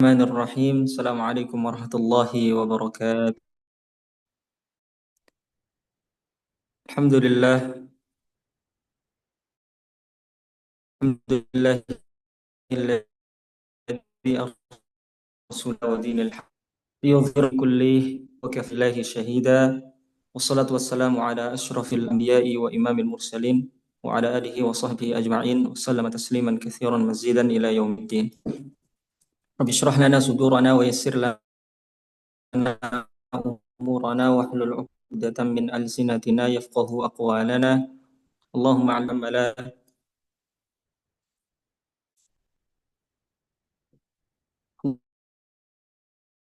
Bismillahirrahmanirrahim. Assalamualaikum warahmatullahi wabarakatuh. Alhamdulillah, alhamdulillahilladzi arsala wa dinil haq liyudhhira kulli wa kafillahi shahida. Wassalatu wassalamu ala asyrafil anbiya'i wa imamil mursalin wa ala alihi wa sahbihi ajma'in wa sallama tasliman katsiran mazidan ila yaumiddin. Rabbi shrah lana sudurana wa yassir lana umurana wa hlul 'uqdatam min alsinatina yafqahu aqwalana. Allahumma 'allim ma la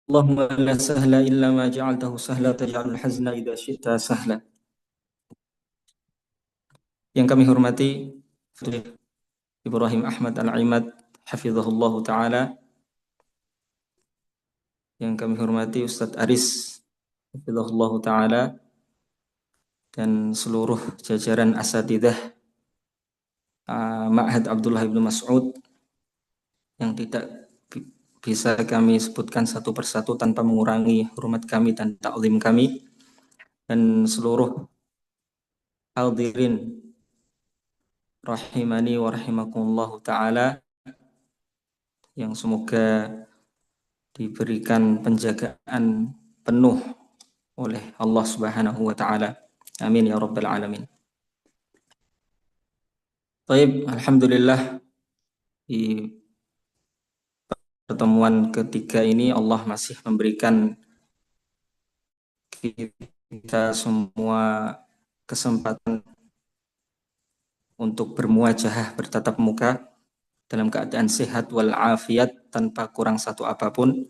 Allahumma la sahla illa ma ja'altahu sahla taj'alul hazna idza syi'ta sahla. Yang kami hormati Ibrahim Ahmad Al-Imad hafizahullah taala, yang kami hormati Ustadz Aris hafizahullah taala, dan seluruh jajaran asatidzah Ma'had Abdullah bin Mas'ud yang tidak bisa kami sebutkan satu persatu tanpa mengurangi hormat kami dan ta'zim kami, dan seluruh hadirin rahimani wa rahimakumullah taala, yang semoga diberikan penjagaan penuh oleh Allah Subhanahu wa taala. Amin ya rabbal alamin. Baik, alhamdulillah, di pertemuan ketiga ini Allah masih memberikan kita semua kesempatan untuk bermuajahah, bertatap muka dalam keadaan sehat wal afiat tanpa kurang satu apapun.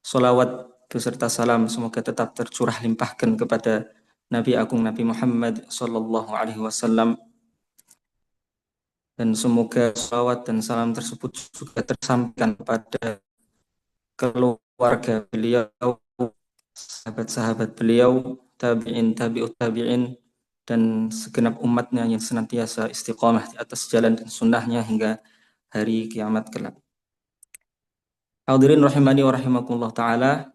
Salawat beserta salam semoga tetap tercurah limpahkan kepada Nabi Agung Nabi Muhammad Sallallahu Alaihi Wasallam, dan semoga salawat dan salam tersebut juga tersampaikan kepada keluarga beliau, sahabat-sahabat beliau, tabi'in, tabi'ut tabi'in, dan segenap umatnya yang senantiasa istiqamah di atas jalan dan sunnahnya hingga hari kiamat kelak. Hadirin rahimani wa rahimakumullah ta'ala,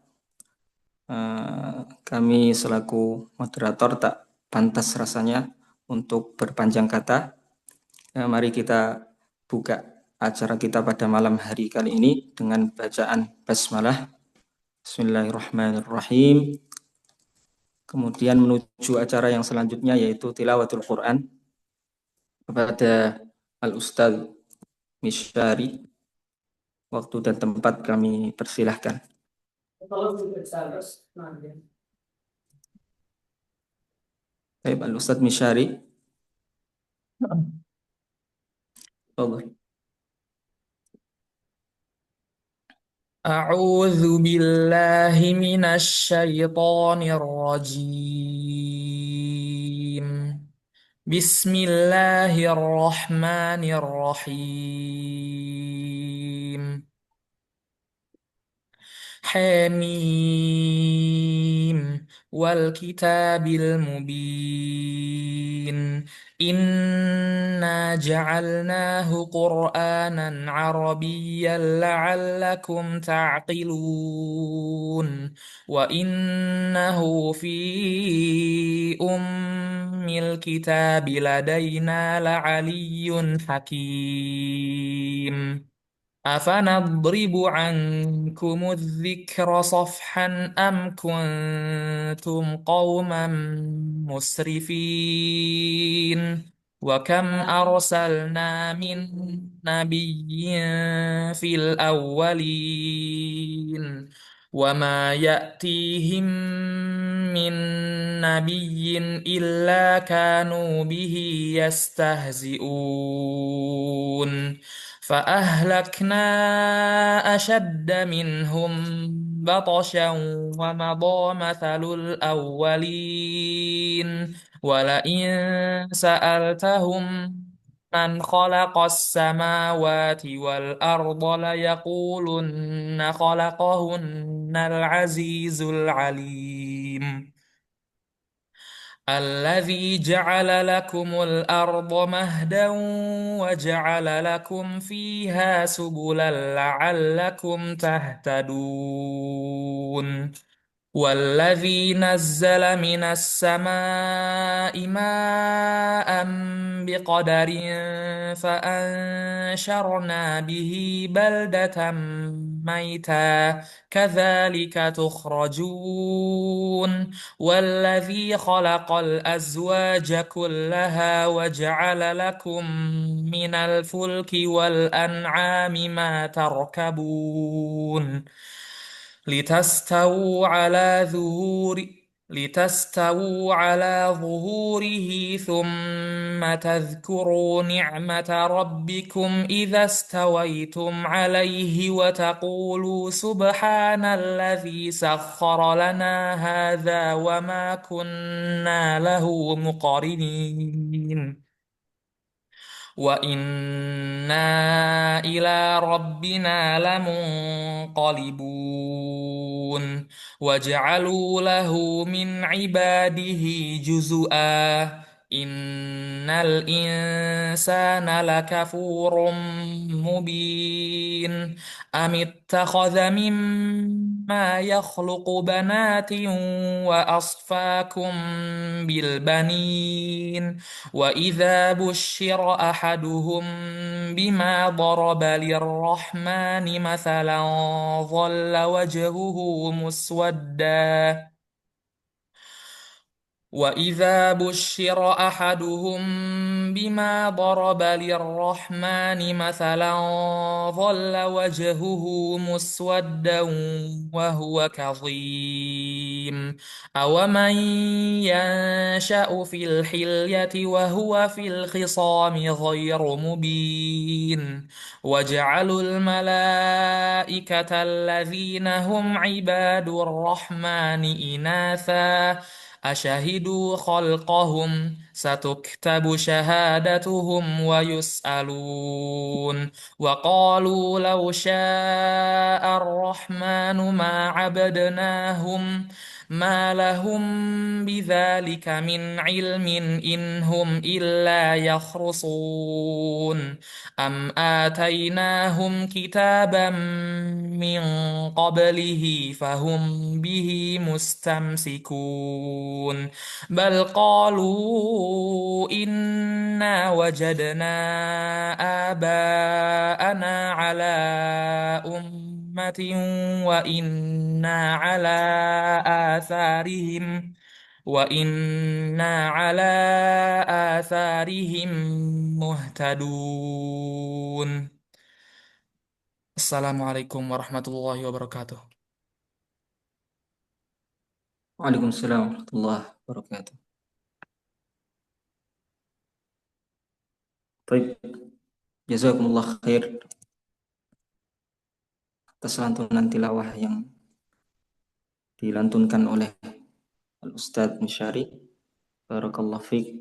kami selaku moderator tak pantas rasanya untuk berpanjang kata. Mari kita buka acara kita pada malam hari kali ini dengan bacaan basmalah. Bismillahirrahmanirrahim. Kemudian menuju acara yang selanjutnya, yaitu tilawatul Quran kepada Al-Ustadz Misyari. Waktu dan tempat kami persilahkan. Baik, Al-Ustadz Misyari. Tafadhol. أعوذ بالله من الشيطان الرجيم بسم الله الرحمن الرحيم حميم والكتاب المبين إنا جعلناه قرآنا عربيا لعلكم تعقلون وإنه في أم الكتاب لدينا لعلي حكيم أفنضرب عنكم الذكر صفحا أم كنتم قوما مسرفين وكم أرسلنا من نبي في الأولين وما يأتيهم من نبي إلا كانوا به يستهزئون فأهلكنا أشد منهم بطشا ومضى مثل الأولين ولئن سألتهم من خلق السماوات والأرض ليقولن خلقهن العزيز العليم الذي جعل لكم الأرض مهدا وجعل لكم فيها سبلا لعلكم تهتدون والذي نزل من السماء ماء بقدر فأنشرنا به بلدة ميتا كذلك تخرجون والذي خلق الأزواج كلها وجعل لكم من الفلك والأنعام ما تركبون لتستووا على ظهور لتستووا على ظهوره ثم تذكروا نعمة ربكم إذا استويتم عليه وتقولوا سبحان الذي سخر لنا هذا وما كنا له مقرنين وإنا إلى ربنا لمنقلبون وجعلوا له من عباده جزءا إن الإنسان لكفور مبين أم اتخذ مما يخلق بنات وأصفاكم بالبنين وإذا بشر أحدهم بما ضرب للرحمن مثلا ظل وجهه مسودا وإذا بشر أحدهم بما ضرب للرحمن مثلا ظل وجهه مسودا وهو كظيم أومن ينشأ في الحلية وهو في الخصام غير مبين وجعلوا الملائكة الذين هم عباد الرحمن إناثا أشهدوا خلقهم ستكتب شهادتهم ويسألون وقالوا لو شاء الرحمن ما عبدناهم ما لهم بذلك من علم إن هم إلا يخرصون أم آتيناهم كتابا من قبله فهم به مستمسكون بل قالوا إنا وجدنا آباءنا على أمة وإنا على آثارهم وإنا على آثارهم مهتدون السلام عليكم ورحمة الله وبركاته. Waalaikumsalam warahmatullahi wabarakatuh. Baik, jazakumullah khair atas lantunan tilawah yang dilantunkan oleh Al-Ustadz Musyari. Barakallahu fiik.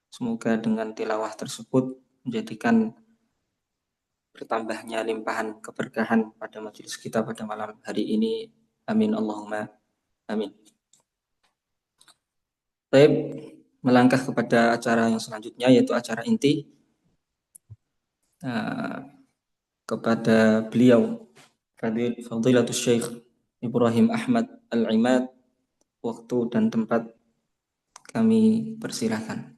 Semoga dengan tilawah tersebut menjadikan bertambahnya limpahan keberkahan pada majelis kita pada malam hari ini. Amin Allahumma amin. Baik, melangkah kepada acara yang selanjutnya yaitu acara inti. Kepada beliau Fadilatul Syekh Ibrahim Ahmad Al-Imad, waktu dan tempat kami persilahkan.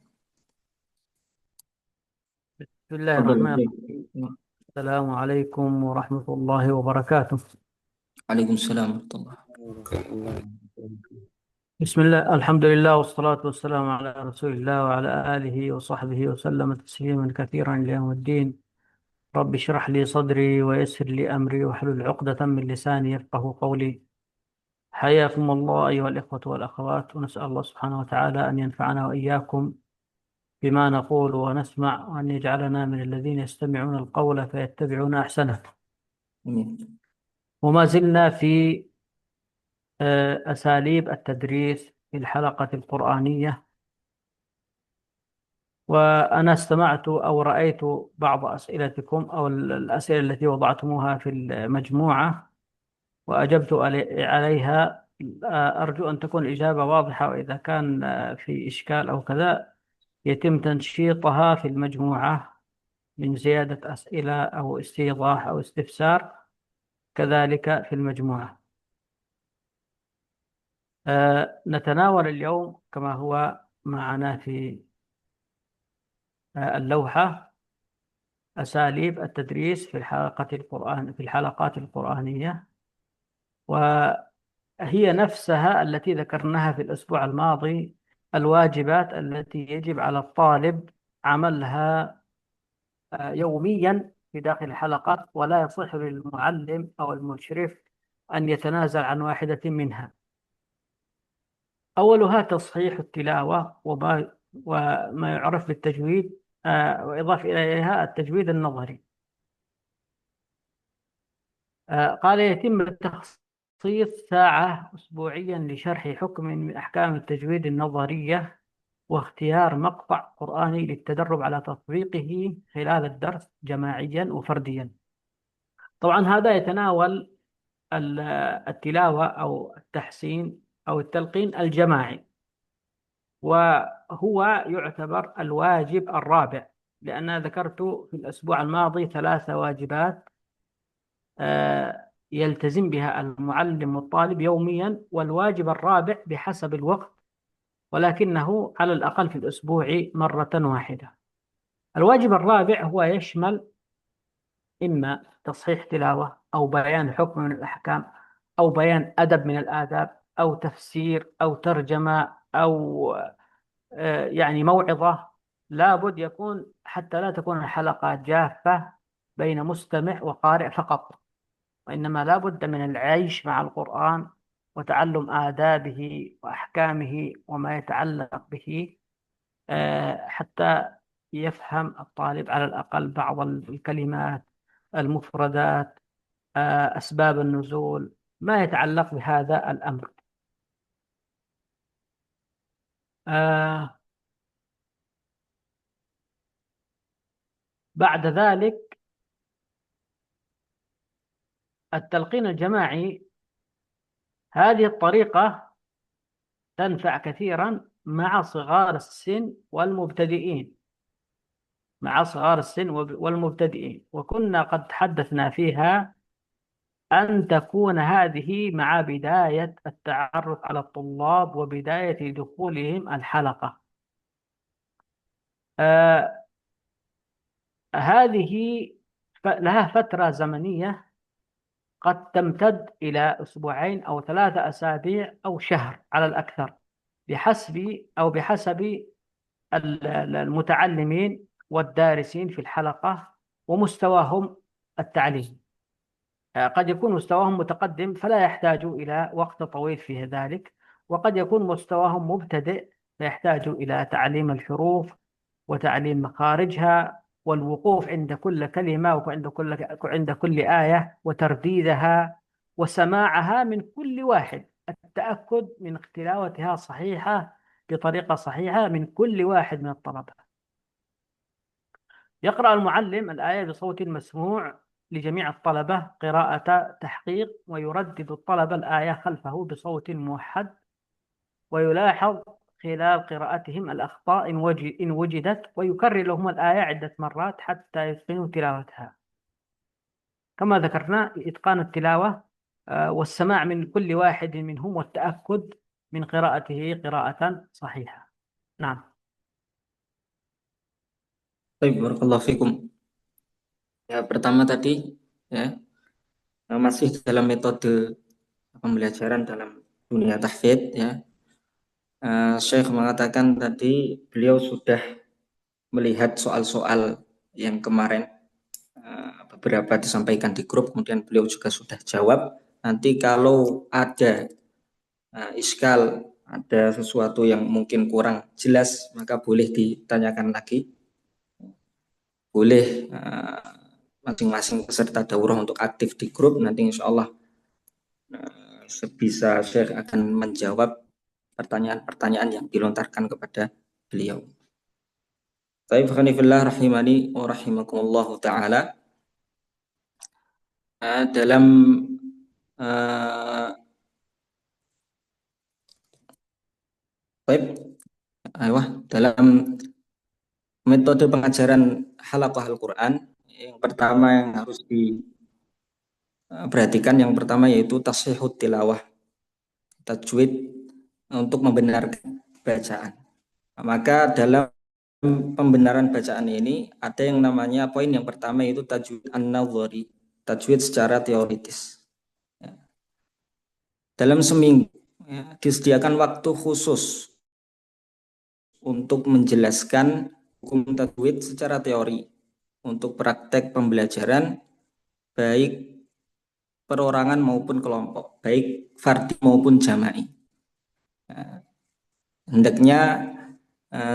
Bismillahirrahmanirrahim. Assalamualaikum warahmatullahi wabarakatuh. Waalaikumsalam warahmatullahi wabarakatuh. Bismillah, alhamdulillah, wassalatu wassalamu ala rasulillah wa ala alihi wa sahbihi wa sallam tasliman kathiran ila yawmiddin. Rabbi shrah li sadri wa yassir li amri wa hlul 'uqdatan min lisani yafqahu qawli. حياكم الله أيها الإخوة والأخوات ونسأل الله سبحانه وتعالى أن ينفعنا وإياكم بما نقول ونسمع وأن يجعلنا من الذين يستمعون القول فيتبعون أحسنه. وما زلنا في أساليب التدريس في الحلقة القرآنية، وأنا استمعت أو رأيت بعض أسئلتكم أو الأسئلة التي وضعتموها في المجموعة وأجبت عليها أرجو أن تكون الإجابة واضحة، وإذا كان في إشكال أو كذا يتم تنشيطها في المجموعة من زيادة أسئلة أو استيضاح أو استفسار، كذلك في المجموعة. نتناول اليوم كما هو معنا في اللوحة أساليب التدريس في الحلقات القرآنية، وهي نفسها التي ذكرناها في الأسبوع الماضي، الواجبات التي يجب على الطالب عملها يوميا في داخل الحلقات، ولا يصح للمعلم أو المشرف أن يتنازل عن واحدة منها. أولها تصحيح التلاوة وما يعرف بالتجويد، وإضافة إليها التجويد النظري. قال يتم تخصيص ساعة أسبوعيا لشرح حكم من أحكام التجويد النظرية، واختيار مقطع قرآني للتدرب على تطبيقه خلال الدرس جماعيا وفرديا. طبعا هذا يتناول التلاوة أو التحسين أو التلقين الجماعي، وهو يعتبر الواجب الرابع، لأن ذكرت في الأسبوع الماضي 3 واجبات يلتزم بها المعلم والطالب يوميا، والواجب الرابع بحسب الوقت، ولكنه على الأقل في الأسبوع مرة واحدة. الواجب الرابع هو يشمل إما تصحيح تلاوة، أو بيان حكم من الأحكام، أو بيان أدب من الآداب، أو تفسير، أو ترجمة، أو يعني موعظة. لابد يكون حتى لا تكون الحلقة جافة بين مستمع وقارئ فقط، وإنما لابد من العيش مع القرآن وتعلم آدابه وأحكامه وما يتعلق به، حتى يفهم الطالب على الأقل بعض الكلمات، المفردات، أسباب النزول، ما يتعلق بهذا الأمر. آه، بعد ذلك التلقين الجماعي. هذه الطريقة تنفع كثيرا مع صغار السن والمبتدئين، والمبتدئين، وكنا قد تحدثنا فيها أن تكون هذه مع بداية التعرف على الطلاب وبداية دخولهم الحلقة. آه هذه لها فترة زمنية قد تمتد إلى أسبوعين أو 3 أسابيع أو شهر على الأكثر، بحسب المتعلمين والدارسين في الحلقة ومستواهم التعليمي. قد يكون مستواهم متقدم فلا يحتاج إلى وقت طويل في ذلك، وقد يكون مستواهم مبتدئ فيحتاج إلى تعليم الحروف وتعليم مخارجها، والوقوف عند كل كلمة وعند كل آية وترديدها وسماعها من كل واحد، التأكد من تلاوتها صحيحة بطريقة صحيحة من كل واحد من الطلبة. يقرأ المعلم الآية بصوت مسموع لجميع الطلبة قراءة تحقيق، ويردد الطلبة الآية خلفه بصوت موحد، ويلاحظ خلال قراءتهم الأخطاء إن وجدت، ويكرر لهم الآية عدة مرات حتى يتقنوا تلاوتها. كما ذكرنا، إتقان التلاوة والسماع من كل واحد منهم والتأكد من قراءته قراءة صحيحة. نعم. Baik, barakallahu fikum. Ya, pertama tadi ya, masih dalam metode pembelajaran dalam dunia tahfidz ya. Syekh mengatakan tadi beliau sudah melihat soal-soal yang kemarin beberapa disampaikan di grup, kemudian beliau juga sudah jawab. Nanti kalau ada iskal, ada sesuatu yang mungkin kurang jelas, maka boleh ditanyakan lagi. Boleh masing-masing peserta daurah untuk aktif di grup. Nanti insya Allah sebisa Syekh akan menjawab pertanyaan-pertanyaan yang dilontarkan kepada beliau. Baik, fakhanifillah rahimani wa rahimakumullahu ta'ala. Dalam Baik, ayo, dalam metode pengajaran halaqah Al-Quran, yang pertama yang harus diperhatikan yang pertama yaitu tashihut tilawah, tajwid untuk membenarkan bacaan. Maka dalam pembenaran bacaan ini ada yang namanya poin yang pertama yaitu tajwid an-nadhari, tajwid secara teoritis. Dalam seminggu disediakan waktu khusus untuk menjelaskan hukum tajwid secara teori untuk praktek pembelajaran baik perorangan maupun kelompok, baik fardhi maupun jama'i. Hendaknya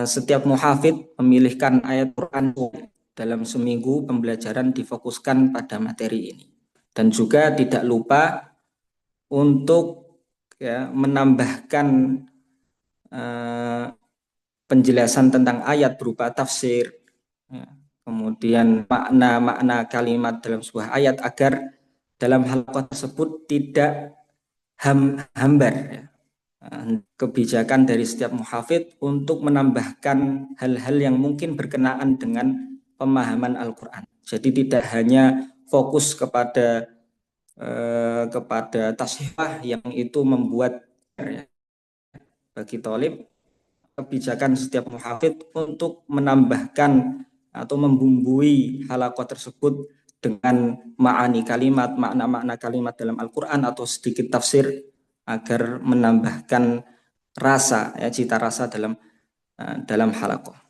setiap muhafid memilihkan ayat Quran dalam seminggu pembelajaran difokuskan pada materi ini. Dan juga tidak lupa untuk menambahkan penjelasan tentang ayat berupa tafsir, kemudian makna-makna kalimat dalam sebuah ayat agar dalam hal tersebut tidak hambar. Kebijakan dari setiap muhafid untuk menambahkan hal-hal yang mungkin berkenaan dengan pemahaman Al-Quran. Jadi tidak hanya fokus kepada tasihah yang itu membuat bagi thalib, kebijakan setiap muhafid untuk menambahkan atau membumbui halaqah tersebut dengan ma'ani kalimat, makna-makna kalimat dalam Al-Quran atau sedikit tafsir agar menambahkan rasa, cita rasa dalam halaqah.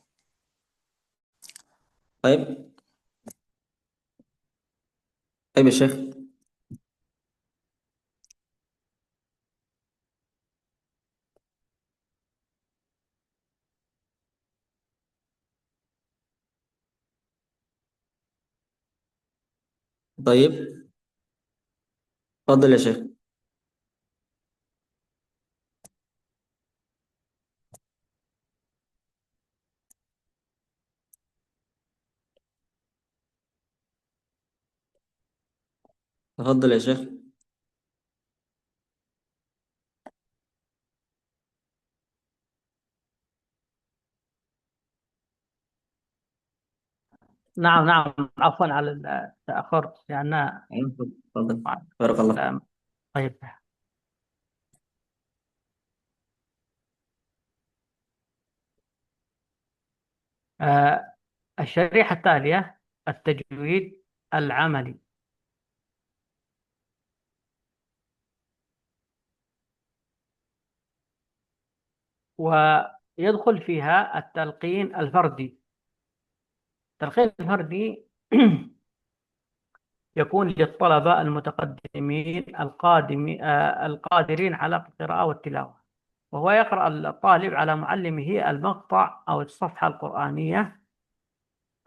Baik, baik Syekh. Baik, fadhil ya Syekh. Fadhil ya Syekh. نعم نعم، عفوا على التأخر لأن Fadhil. Barakallah. طيب. الشريحة التالية التجويد العملي. ويدخل فيها التلقين الفردي. التلقين الفردي يكون للطلبة المتقدمين القادرين على القراءة والتلاوة، وهو يقرأ الطالب على معلمه المقطع أو الصفحة القرآنية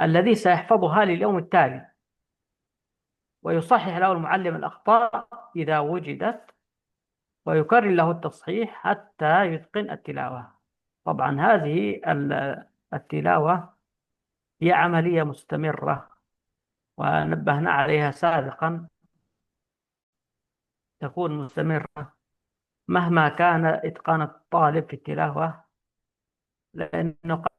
الذي سيحفظها لليوم التالي، ويصحح له المعلم الأخطاء إذا وجدت، ويكرر له التصحيح حتى يتقن التلاوة. طبعا هذه التلاوة هي عملية مستمرة ونبهنا عليها سابقا، تكون مستمرة مهما كان إتقان الطالب في التلاوة، لأنه قد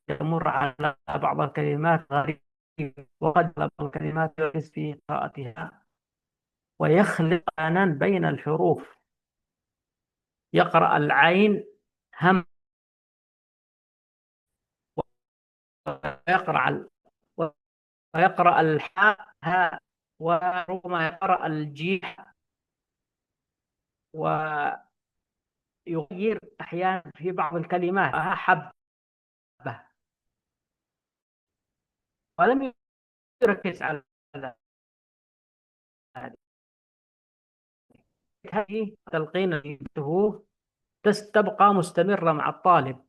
يمر على بعض الكلمات غريبة، وقد بعض الكلمات يعجز في قراءتها ويخلط بين الحروف، يقرأ العين هم ويقرأ الحاء هاء، وربما يقرأ الجيح، ويغير أحيانا في بعض الكلمات حبة، ولم يركز على ذلك. هذه تلقين تبقى مستمرة مع الطالب.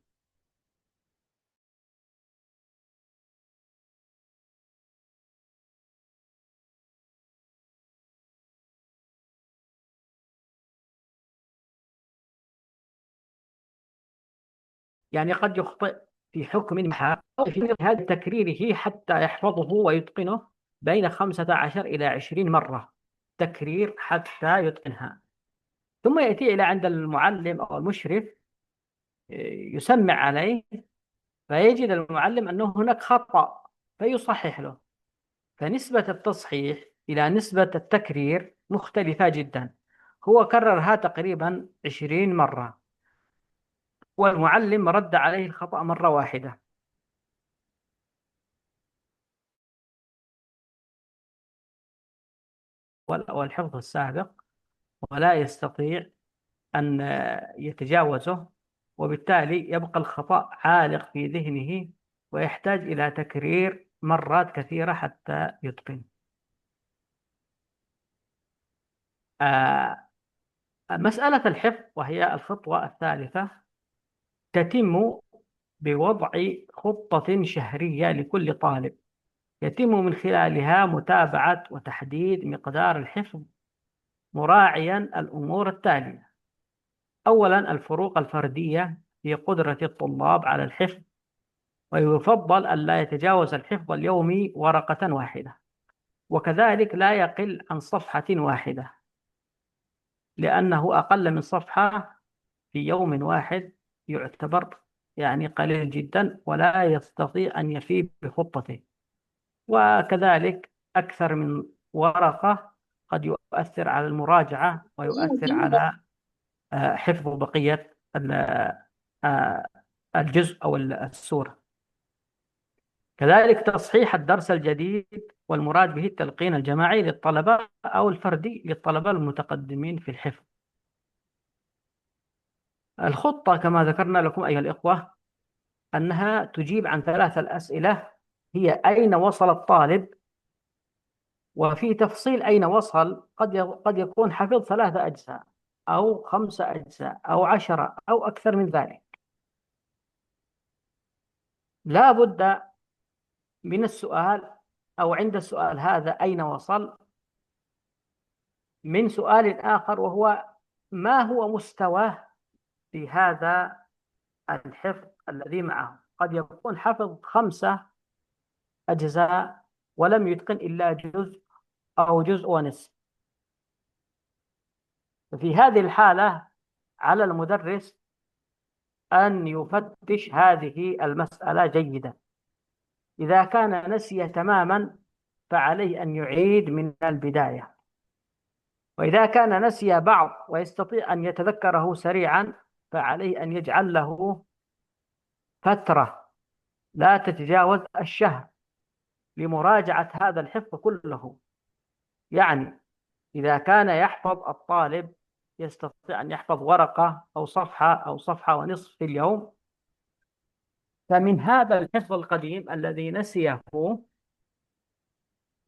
يعني قد يخطئ في حكم ما أو في هذا تكريره حتى يحفظه ويتقنه بين 15 إلى 20 مرة تكرير حتى يتقنها. ثم يأتي إلى عند المعلم أو المشرف، يسمع عليه، فيجد المعلم أنه هناك خطأ فيصحح له. فنسبة التصحيح إلى نسبة التكرير مختلفة جدا. هو كررها تقريبا 20 مرة، والمعلم رد عليه الخطأ مرة واحدة. والحفظ السابق، ولا يستطيع أن يتجاوزه، وبالتالي يبقى الخطأ عالق في ذهنه، ويحتاج إلى تكرير مرات كثيرة حتى يتقن. آه، مسألة الحفظ، وهي الخطوة الثالثة، تتم بوضع خطة شهرية لكل طالب، يتم من خلالها متابعة وتحديد مقدار الحفظ، مراعيا الأمور التالية: أولا، الفروق الفردية في قدرة الطلاب على الحفظ، ويفضل ألا يتجاوز الحفظ اليومي ورقة واحدة، وكذلك لا يقل عن صفحة واحدة، لأنه أقل من صفحة في يوم واحد يعتبر يعني قليل جدا، ولا يستطيع أن يفي بخطته. وكذلك أكثر من ورقة قد يؤثر على المراجعة، ويؤثر على حفظ بقية آه، الجزء أو السورة. كذلك تصحيح الدرس الجديد، والمراد به التلقين الجماعي للطلبة أو الفردي للطلبة المتقدمين في الحفظ. الخطة كما ذكرنا لكم أيها الإخوة أنها تجيب عن 3 أسئلة، هي: أين وصل الطالب؟ وفي تفصيل أين وصل قد يكون حفظ 3 أجزاء أو 5 أجزاء أو 10 أو أكثر من ذلك. لا بد من السؤال، أو عند السؤال هذا أين وصل، من سؤال آخر، وهو: ما هو مستواه في هذا الحفظ الذي معه؟ قد يكون حفظ 5 أجزاء ولم يتقن إلا جزء أو جزء ونصف. ففي هذه الحالة على المدرس أن يفتش هذه المسألة جيدا. إذا كان نسي تماما فعليه أن يعيد من البداية، وإذا كان نسي بعض ويستطيع أن يتذكره سريعا فعليه أن يجعل له فترة لا تتجاوز الشهر لمراجعة هذا الحفظ كله. يعني إذا كان يحفظ الطالب، يستطيع أن يحفظ ورقة أو صفحة أو صفحة ونصف في اليوم، فمن هذا الحفظ القديم الذي نسيه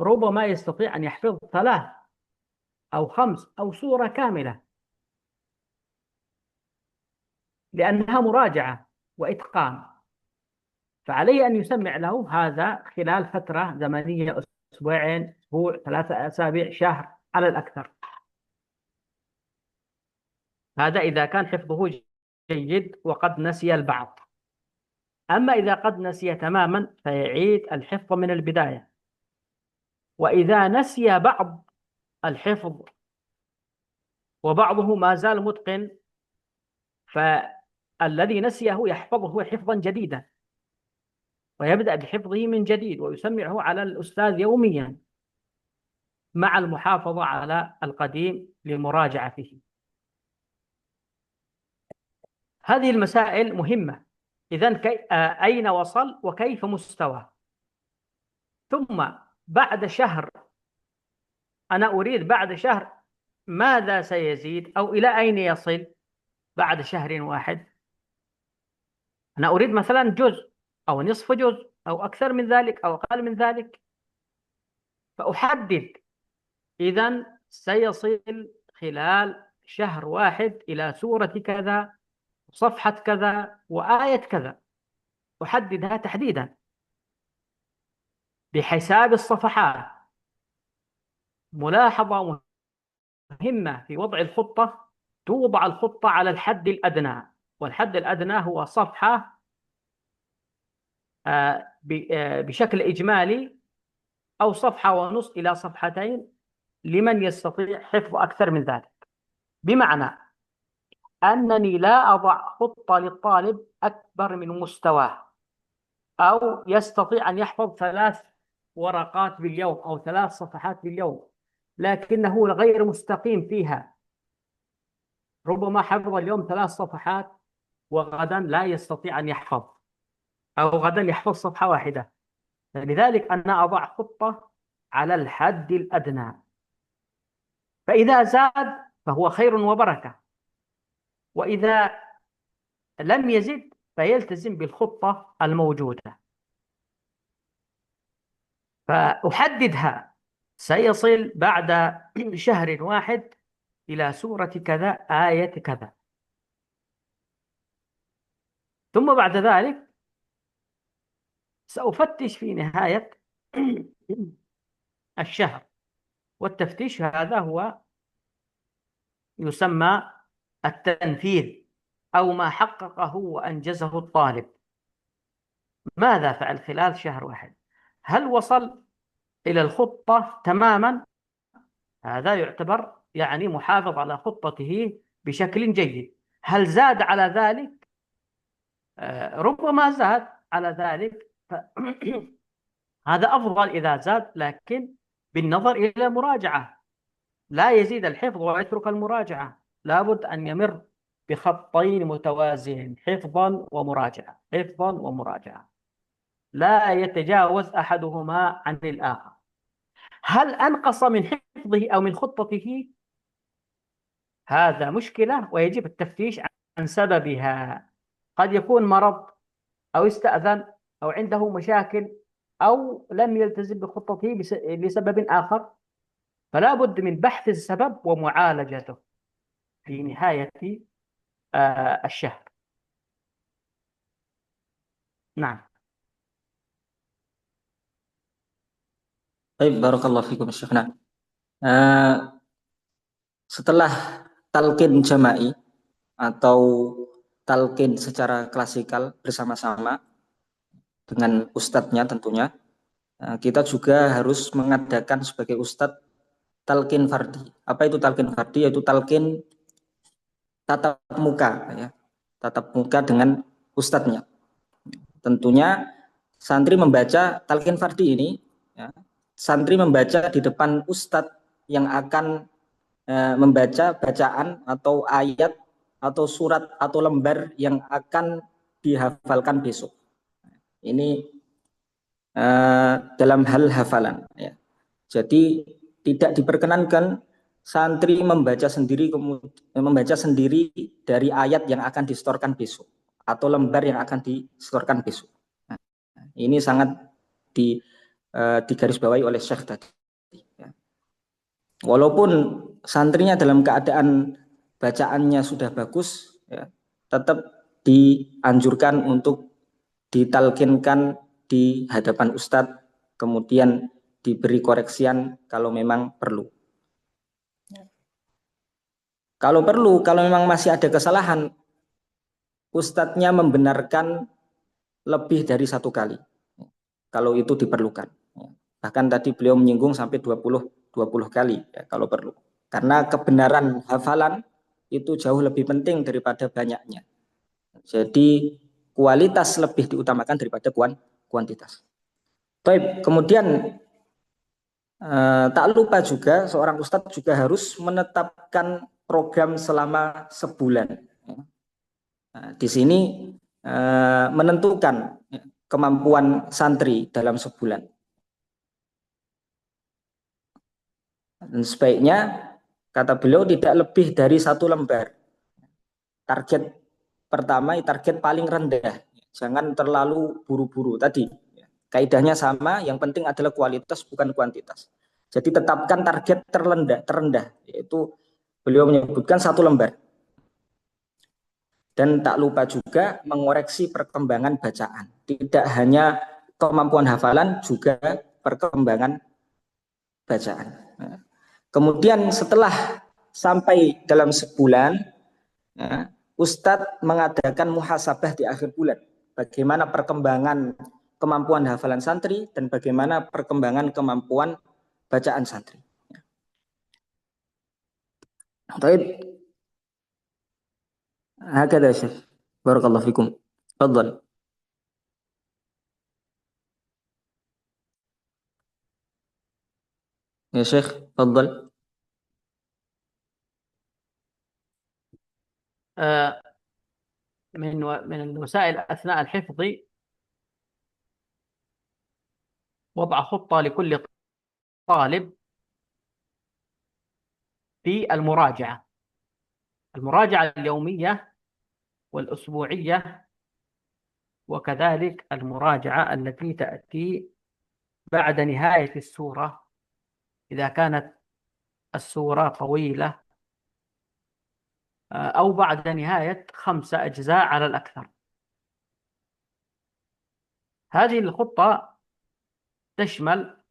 ربما يستطيع أن يحفظ 3 أو 5 أو سورة كاملة، لأنها مراجعة وإتقان. فعليه أن يسمع له هذا خلال فترة زمنية: أسبوعين، أسبوع، 3 أسابيع، شهر على الأكثر. هذا إذا كان حفظه جيد وقد نسي البعض. أما إذا قد نسي تماما فيعيد الحفظ من البداية. وإذا نسي بعض الحفظ وبعضه ما زال متقن، فالذي نسيه يحفظه حفظا جديدا، ويبدأ بحفظه من جديد، ويسمعه على الأستاذ يوميا مع المحافظة على القديم لمراجعته. هذه المسائل مهمة. إذن أين وصل وكيف مستواه؟ ثم بعد شهر، أنا أريد بعد شهر ماذا سيزيد، أو إلى أين يصل بعد شهر واحد. أنا أريد مثلا جزء أو نصف جزء أو أكثر من ذلك أو أقل من ذلك، فأحدد. إذن سيصل خلال شهر واحد إلى سورة كذا، صفحة كذا، وآية كذا، أحددها تحديدا بحساب الصفحات. ملاحظة مهمة في وضع الخطة: توضع الخطة على الحد الأدنى، والحد الأدنى هو صفحة بشكل إجمالي، أو صفحة ونصف إلى صفحتين لمن يستطيع حفظ أكثر من ذلك. بمعنى أنني لا أضع خطة للطالب أكبر من مستواه، أو يستطيع أن يحفظ 3 ورقات باليوم أو 3 صفحات باليوم لكنه غير مستقيم فيها. ربما حفظ اليوم 3 صفحات وغدا لا يستطيع أن يحفظ، أو غدا يحفظ صفحة واحدة. لذلك أنا أضع خطة على الحد الأدنى، فإذا زاد فهو خير وبركة، وإذا لم يزد فيلتزم بالخطة الموجودة فأحددها. سيصل بعد شهر واحد إلى سورة كذا، آية كذا، ثم بعد ذلك سأفتش في نهاية الشهر، والتفتيش هذا هو يسمى التنفيذ، أو ما حققه وأنجزه الطالب. ماذا فعل خلال شهر واحد؟ هل وصل إلى الخطة تماما؟ هذا يعتبر يعني محافظ على خطته بشكل جيد. هل زاد على ذلك؟ ربما زاد على ذلك هذا أفضل إذا زاد، لكن بالنظر إلى مراجعة. لا يزيد الحفظ ويترك المراجعة، لابد أن يمر بخطين متوازيين، حفظا ومراجعة، حفظا ومراجعة، لا يتجاوز أحدهما عن الآخر. هل أنقص من حفظه أو من خطته؟ هذا مشكلة ويجب التفتيش عن سببها. قد يكون مرض، أو استأذن، أو عنده مشاكل، أو لم يلتزم بخطته لسبب آخر، فلا بد من بحث السبب ومعالجته في نهاية الشهر. نعم. Baik, barakallahu fikum Syekh. Nah, eh, setelah talqin jama'i atau talqin secara klasikal bersama-sama dengan ustadznya tentunya, kita juga harus mengadakan sebagai ustadz talqin fardi. Apa itu talqin fardi? Yaitu talqin tatap muka, ya, tatap muka dengan ustadznya. Tentunya santri membaca talqin fardi ini, ya, santri membaca di depan ustadz yang akan membaca bacaan atau ayat atau surat atau lembar yang akan dihafalkan besok. Ini dalam hal hafalan, ya. Jadi tidak diperkenankan santri membaca sendiri dari ayat yang akan disetorkan besok atau lembar yang akan disetorkan besok. Nah, ini sangat digarisbawahi oleh Syekh tadi. Ya. Walaupun santrinya dalam keadaan bacaannya sudah bagus, ya, tetap dianjurkan untuk ditalkinkan di hadapan ustadz, kemudian diberi koreksian kalau memang perlu. Kalau perlu, kalau memang masih ada kesalahan, ustadznya membenarkan lebih dari 1 kali, kalau itu diperlukan. Bahkan tadi beliau menyinggung sampai 20 kali, ya, kalau perlu. Karena kebenaran hafalan itu jauh lebih penting daripada banyaknya. Jadi kualitas lebih diutamakan daripada kuantitas. Baik, kemudian tak lupa juga seorang ustadz juga harus menetapkan program selama sebulan. Nah, di sini menentukan kemampuan santri dalam sebulan. Dan sebaiknya, kata beliau, tidak lebih dari 1 lembar. Target pertama, target paling rendah. Jangan terlalu buru-buru tadi. Kaidahnya sama, yang penting adalah kualitas bukan kuantitas. Jadi tetapkan target terendah, yaitu beliau menyebutkan 1 lembar. Dan tak lupa juga mengoreksi perkembangan bacaan. Tidak hanya kemampuan hafalan, juga perkembangan bacaan. Kemudian setelah sampai dalam sebulan, Ustadz mengadakan muhasabah di akhir bulan. Bagaimana perkembangan kemampuan hafalan santri dan bagaimana perkembangan kemampuan bacaan santri. Baik, هكذا يا شيخ. بارك الله فيكم. تفضل. يا شيخ تفضل. آه، من الوسائل أثناء الحفظ وضع خطة لكل طالب في المراجعة اليومية والأسبوعية، وكذلك المراجعة التي تأتي بعد نهاية السورة إذا كانت السورة طويلة، أو بعد نهاية 5 أجزاء على الأكثر. هذه الخطة تشمل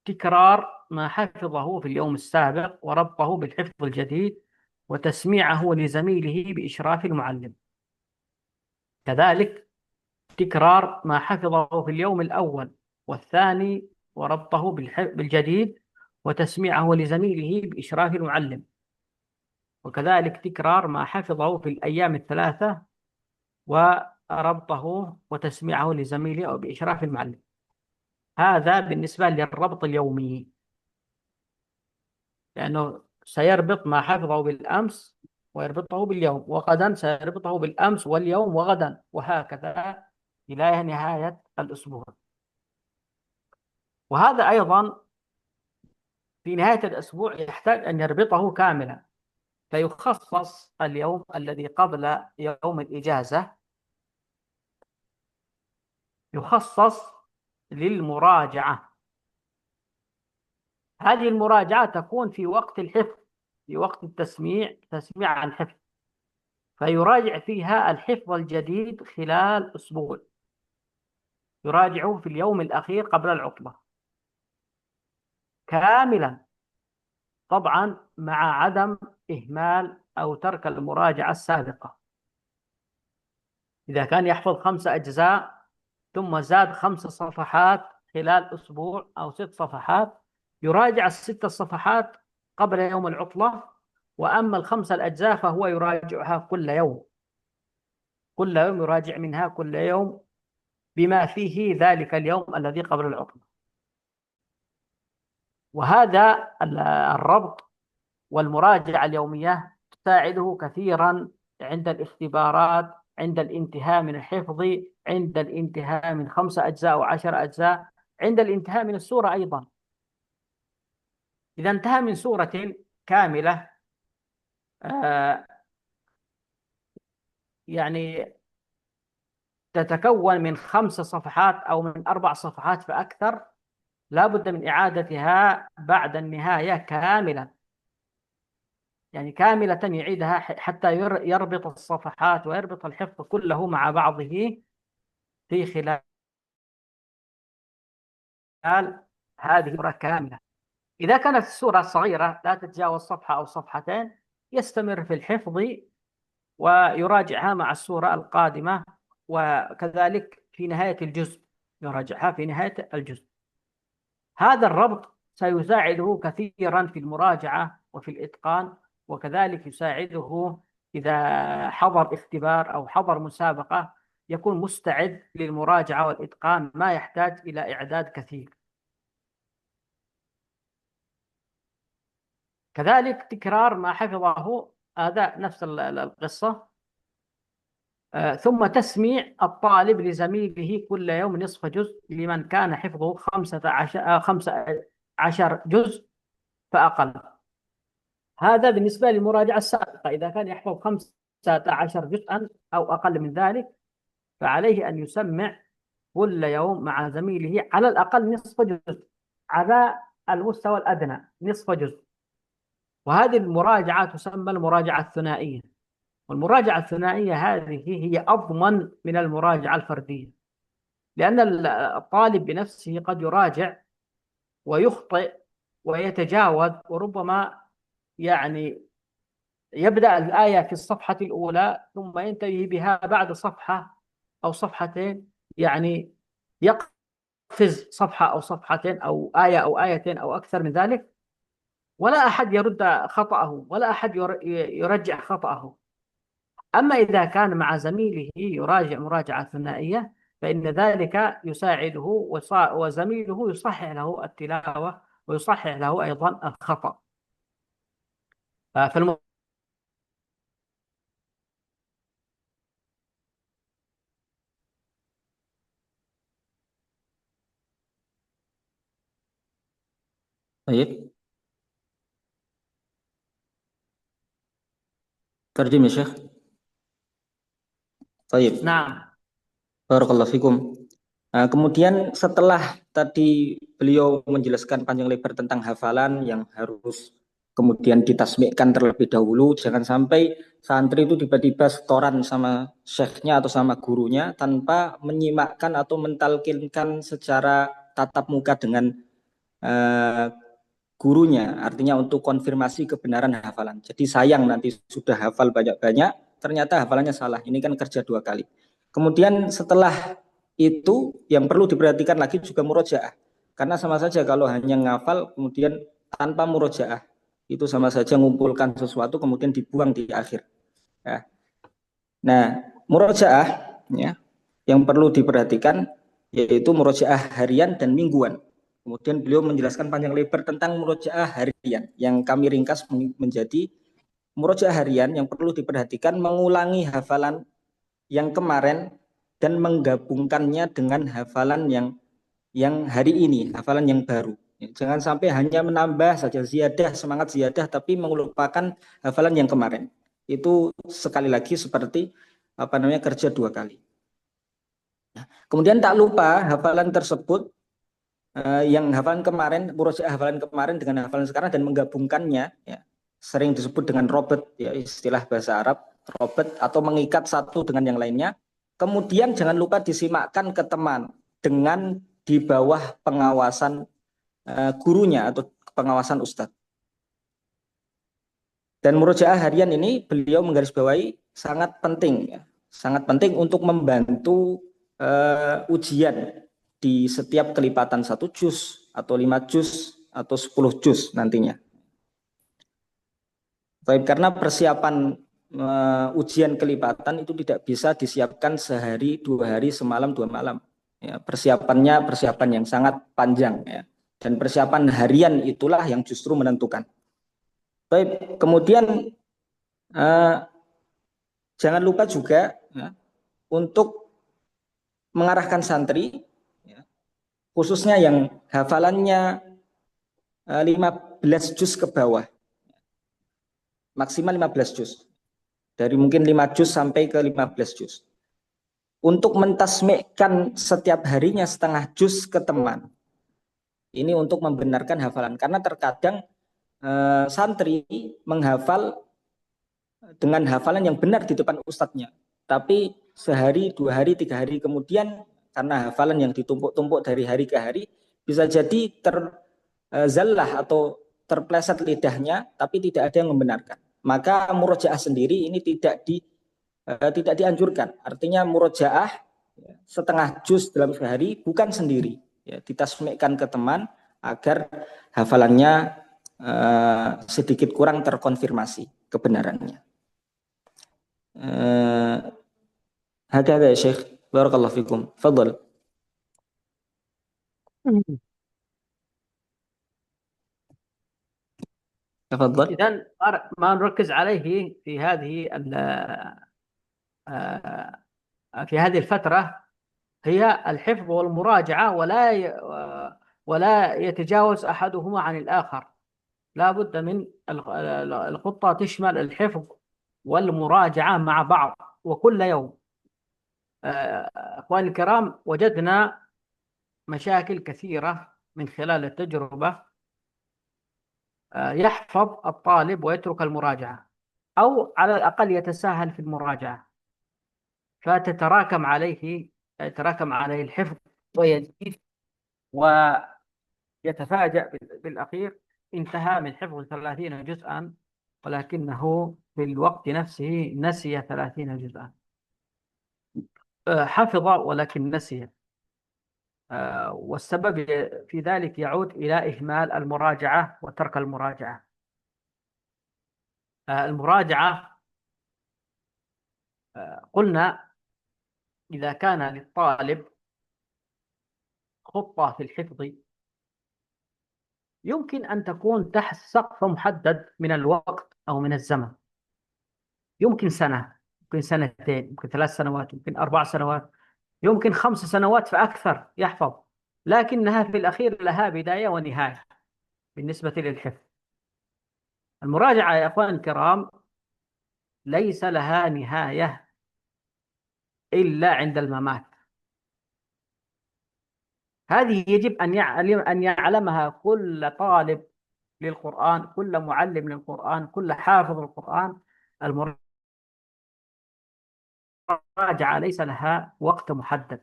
تكرار ما حفظه في اليوم السابق وربطه بالحفظ الجديد وتسميعه لزميله بإشراف المعلم. كذلك تكرار ما حفظه في اليوم الأول والثاني وربطه بالجديد وتسميعه لزميله بإشراف المعلم. وكذلك تكرار ما حفظه في الأيام الثلاثة وربطه وتسميعه لزميله أو بإشراف المعلم. هذا بالنسبة للربط اليومي، لأنه سيربط ما حفظه بالأمس ويربطه باليوم، وغدا سيربطه بالأمس واليوم وغدا، وهكذا إلى نهاية الأسبوع. وهذا أيضا في نهاية الأسبوع يحتاج أن يربطه كاملا، فيخصص اليوم الذي قبل يوم الإجازة يخصص للمراجعة. هذه المراجعة تكون في وقت الحفظ، في وقت تسميع عن الحفظ، فيراجع فيها الحفظ الجديد خلال أسبوع، يراجعه في اليوم الأخير قبل العطلة كاملا، طبعا مع عدم إهمال أو ترك المراجعة السابقة. إذا كان يحفظ 5 أجزاء ثم زاد 5 صفحات خلال أسبوع أو 6 صفحات، يراجع ال6 صفحات قبل يوم العطلة، وأما ال5 الأجزاء فهو يراجعها كل يوم، كل يوم يراجع منها كل يوم بما فيه ذلك اليوم الذي قبل العطلة. وهذا الربط والمراجعة اليومية تساعده كثيرا عند الاختبارات، عند الانتهاء من الحفظ، عند الانتهاء من 5 أجزاء و10 أجزاء، عند الانتهاء من السورة أيضا. إذا انتهى من سورة كاملة آه، يعني تتكون من 5 صفحات أو من 4 صفحات فأكثر، لا بد من إعادتها بعد النهاية كاملة، يعني كاملة يعيدها حتى يربط الصفحات ويربط الحفظ كله مع بعضه في خلال هذه السورة كاملة. إذا كانت السورة صغيرة لا تتجاوز صفحة أو صفحتين، يستمر في الحفظ ويراجعها مع السورة القادمة، وكذلك في نهاية الجزء يراجعها في نهاية الجزء. هذا الربط سيساعده كثيرا في المراجعة وفي الإتقان، وكذلك يساعده إذا حضر اختبار أو حضر مسابقة يكون مستعد للمراجعة والإتقان، ما يحتاج إلى إعداد كثير. كذلك تكرار ما حفظه، هذا نفس القصة. ثم تسميع الطالب لزميله كل يوم نصف جزء لمن كان حفظه 15 جزء فأقل. هذا بالنسبة للمراجعة السابقة. إذا كان يحفظ 15 جزءا أو أقل من ذلك، فعليه أن يسمع كل يوم مع زميله على الأقل نصف جزء، على المستوى الأدنى نصف جزء. وهذه المراجعة تسمى المراجعة الثنائية. والمراجعة الثنائية هذه هي أضمن من المراجعة الفردية، لأن الطالب بنفسه قد يراجع ويخطئ ويتجاوز، وربما يعني يبدأ الآية في الصفحة الأولى ثم ينتهي بها بعد صفحة أو صفحتين، يعني يقفز صفحة أو صفحتين أو آية أو آيتين أو أكثر من ذلك، ولا أحد يرد خطأه ولا أحد يرجع خطأه. أما إذا كان مع زميله يراجع مراجعة ثنائية فإن ذلك يساعده، وزميله يصحح له التلاوة ويصحح له أيضا الخطأ. فالم... Baik, terjem ya Syekh. Baik, نعم. barakallahu fikum. Nah, kemudian setelah tadi beliau menjelaskan panjang lebar tentang hafalan yang harus kemudian ditasbihkan terlebih dahulu, jangan sampai santri itu tiba-tiba setoran sama syekhnya atau sama gurunya tanpa menyimakkan atau mentalkinkan secara tatap muka dengan eh, gurunya, artinya untuk konfirmasi kebenaran hafalan. Jadi sayang nanti sudah hafal banyak-banyak, ternyata hafalannya salah. Ini kan kerja dua kali. Kemudian setelah itu yang perlu diperhatikan lagi juga murojaah. Karena sama saja kalau hanya ngafal kemudian tanpa murojaah, itu sama saja mengumpulkan sesuatu kemudian dibuang di akhir. Ya. Nah, murojaah ya, yang perlu diperhatikan yaitu murojaah harian dan mingguan. Kemudian beliau menjelaskan panjang lebar tentang murojaah harian yang kami ringkas menjadi murojaah harian yang perlu diperhatikan mengulangi hafalan yang kemarin dan menggabungkannya dengan hafalan yang hari ini, hafalan yang baru. Jangan sampai hanya menambah saja ziyadah, semangat ziyadah tapi melupakan hafalan yang kemarin. Itu sekali lagi seperti kerja dua kali. Kemudian tak lupa hafalan tersebut yang hafalan kemarin, murojaah hafalan kemarin dengan hafalan sekarang dan menggabungkannya, ya, sering disebut dengan robot, ya, istilah bahasa Arab, robot atau mengikat satu dengan yang lainnya. Kemudian jangan lupa disimakkan ke teman dengan di bawah pengawasan gurunya atau pengawasan ustadz. Dan murojaah harian ini beliau menggarisbawahi sangat penting, ya, sangat penting untuk membantu ujian di setiap kelipatan 1 juz atau 5 juz atau 10 juz nantinya. Baik, karena persiapan ujian kelipatan itu tidak bisa disiapkan sehari, 2 hari, semalam, 2 malam. Ya, persiapannya persiapan yang sangat panjang, ya. Dan persiapan harian itulah yang justru menentukan. Baik, kemudian jangan lupa juga, ya, untuk mengarahkan santri, ya, khususnya yang hafalannya 15 juz ke bawah, maksimal 15 juz, dari mungkin 5 juz sampai ke 15 juz, untuk mentasmikkan setiap harinya setengah juz ke teman. Ini untuk membenarkan hafalan, karena terkadang santri menghafal dengan hafalan yang benar di depan ustadznya, tapi sehari, 2 hari, 3 hari kemudian karena hafalan yang ditumpuk-tumpuk dari hari ke hari bisa jadi terzallah atau terpleset lidahnya, tapi tidak ada yang membenarkan. Maka murojaah sendiri ini tidak dianjurkan. Artinya murojaah setengah juz dalam sehari bukan sendiri, ya, ditasmikkan ke teman agar hafalannya sedikit kurang terkonfirmasi kebenarannya. هكذا يا شيخ بارك الله فيكم تفضل. تفضل. إذن ما نركز عليه في هذه الفترة هي الحفظ والمراجعة، ولا يتجاوز أحدهما عن الآخر. لا بد من الخطة تشمل الحفظ والمراجعة مع بعض وكل يوم. أخواني الكرام، وجدنا مشاكل كثيرة من خلال التجربة. يحفظ الطالب ويترك المراجعة، أو على الأقل يتساهل في المراجعة، فتتراكم عليه الحفظ ويزيد، ويتفاجأ بالأخير انتهى من حفظ 30 جزءا ولكنه في الوقت نفسه نسي 30 جزءا. حفظ ولكن نسي. والسبب في ذلك يعود إلى إهمال المراجعة وترك المراجعة. المراجعة قلنا إذا كان للطالب خطة في الحفظ يمكن أن تكون تحت سقف محدد من الوقت أو من الزمن. يمكن سنة، يمكن سنتين، يمكن 3 سنوات، يمكن 4 سنوات، يمكن 5 سنوات فأكثر يحفظ، لكنها في الأخير لها بداية ونهاية بالنسبة للحفظ. المراجعة يا أخوان الكرام ليس لها نهاية إلا عند الممات. هذه يجب أن يعلمها كل طالب للقرآن، كل معلم للقرآن، كل حافظ للقرآن. المراجعة ليس لها وقت محدد،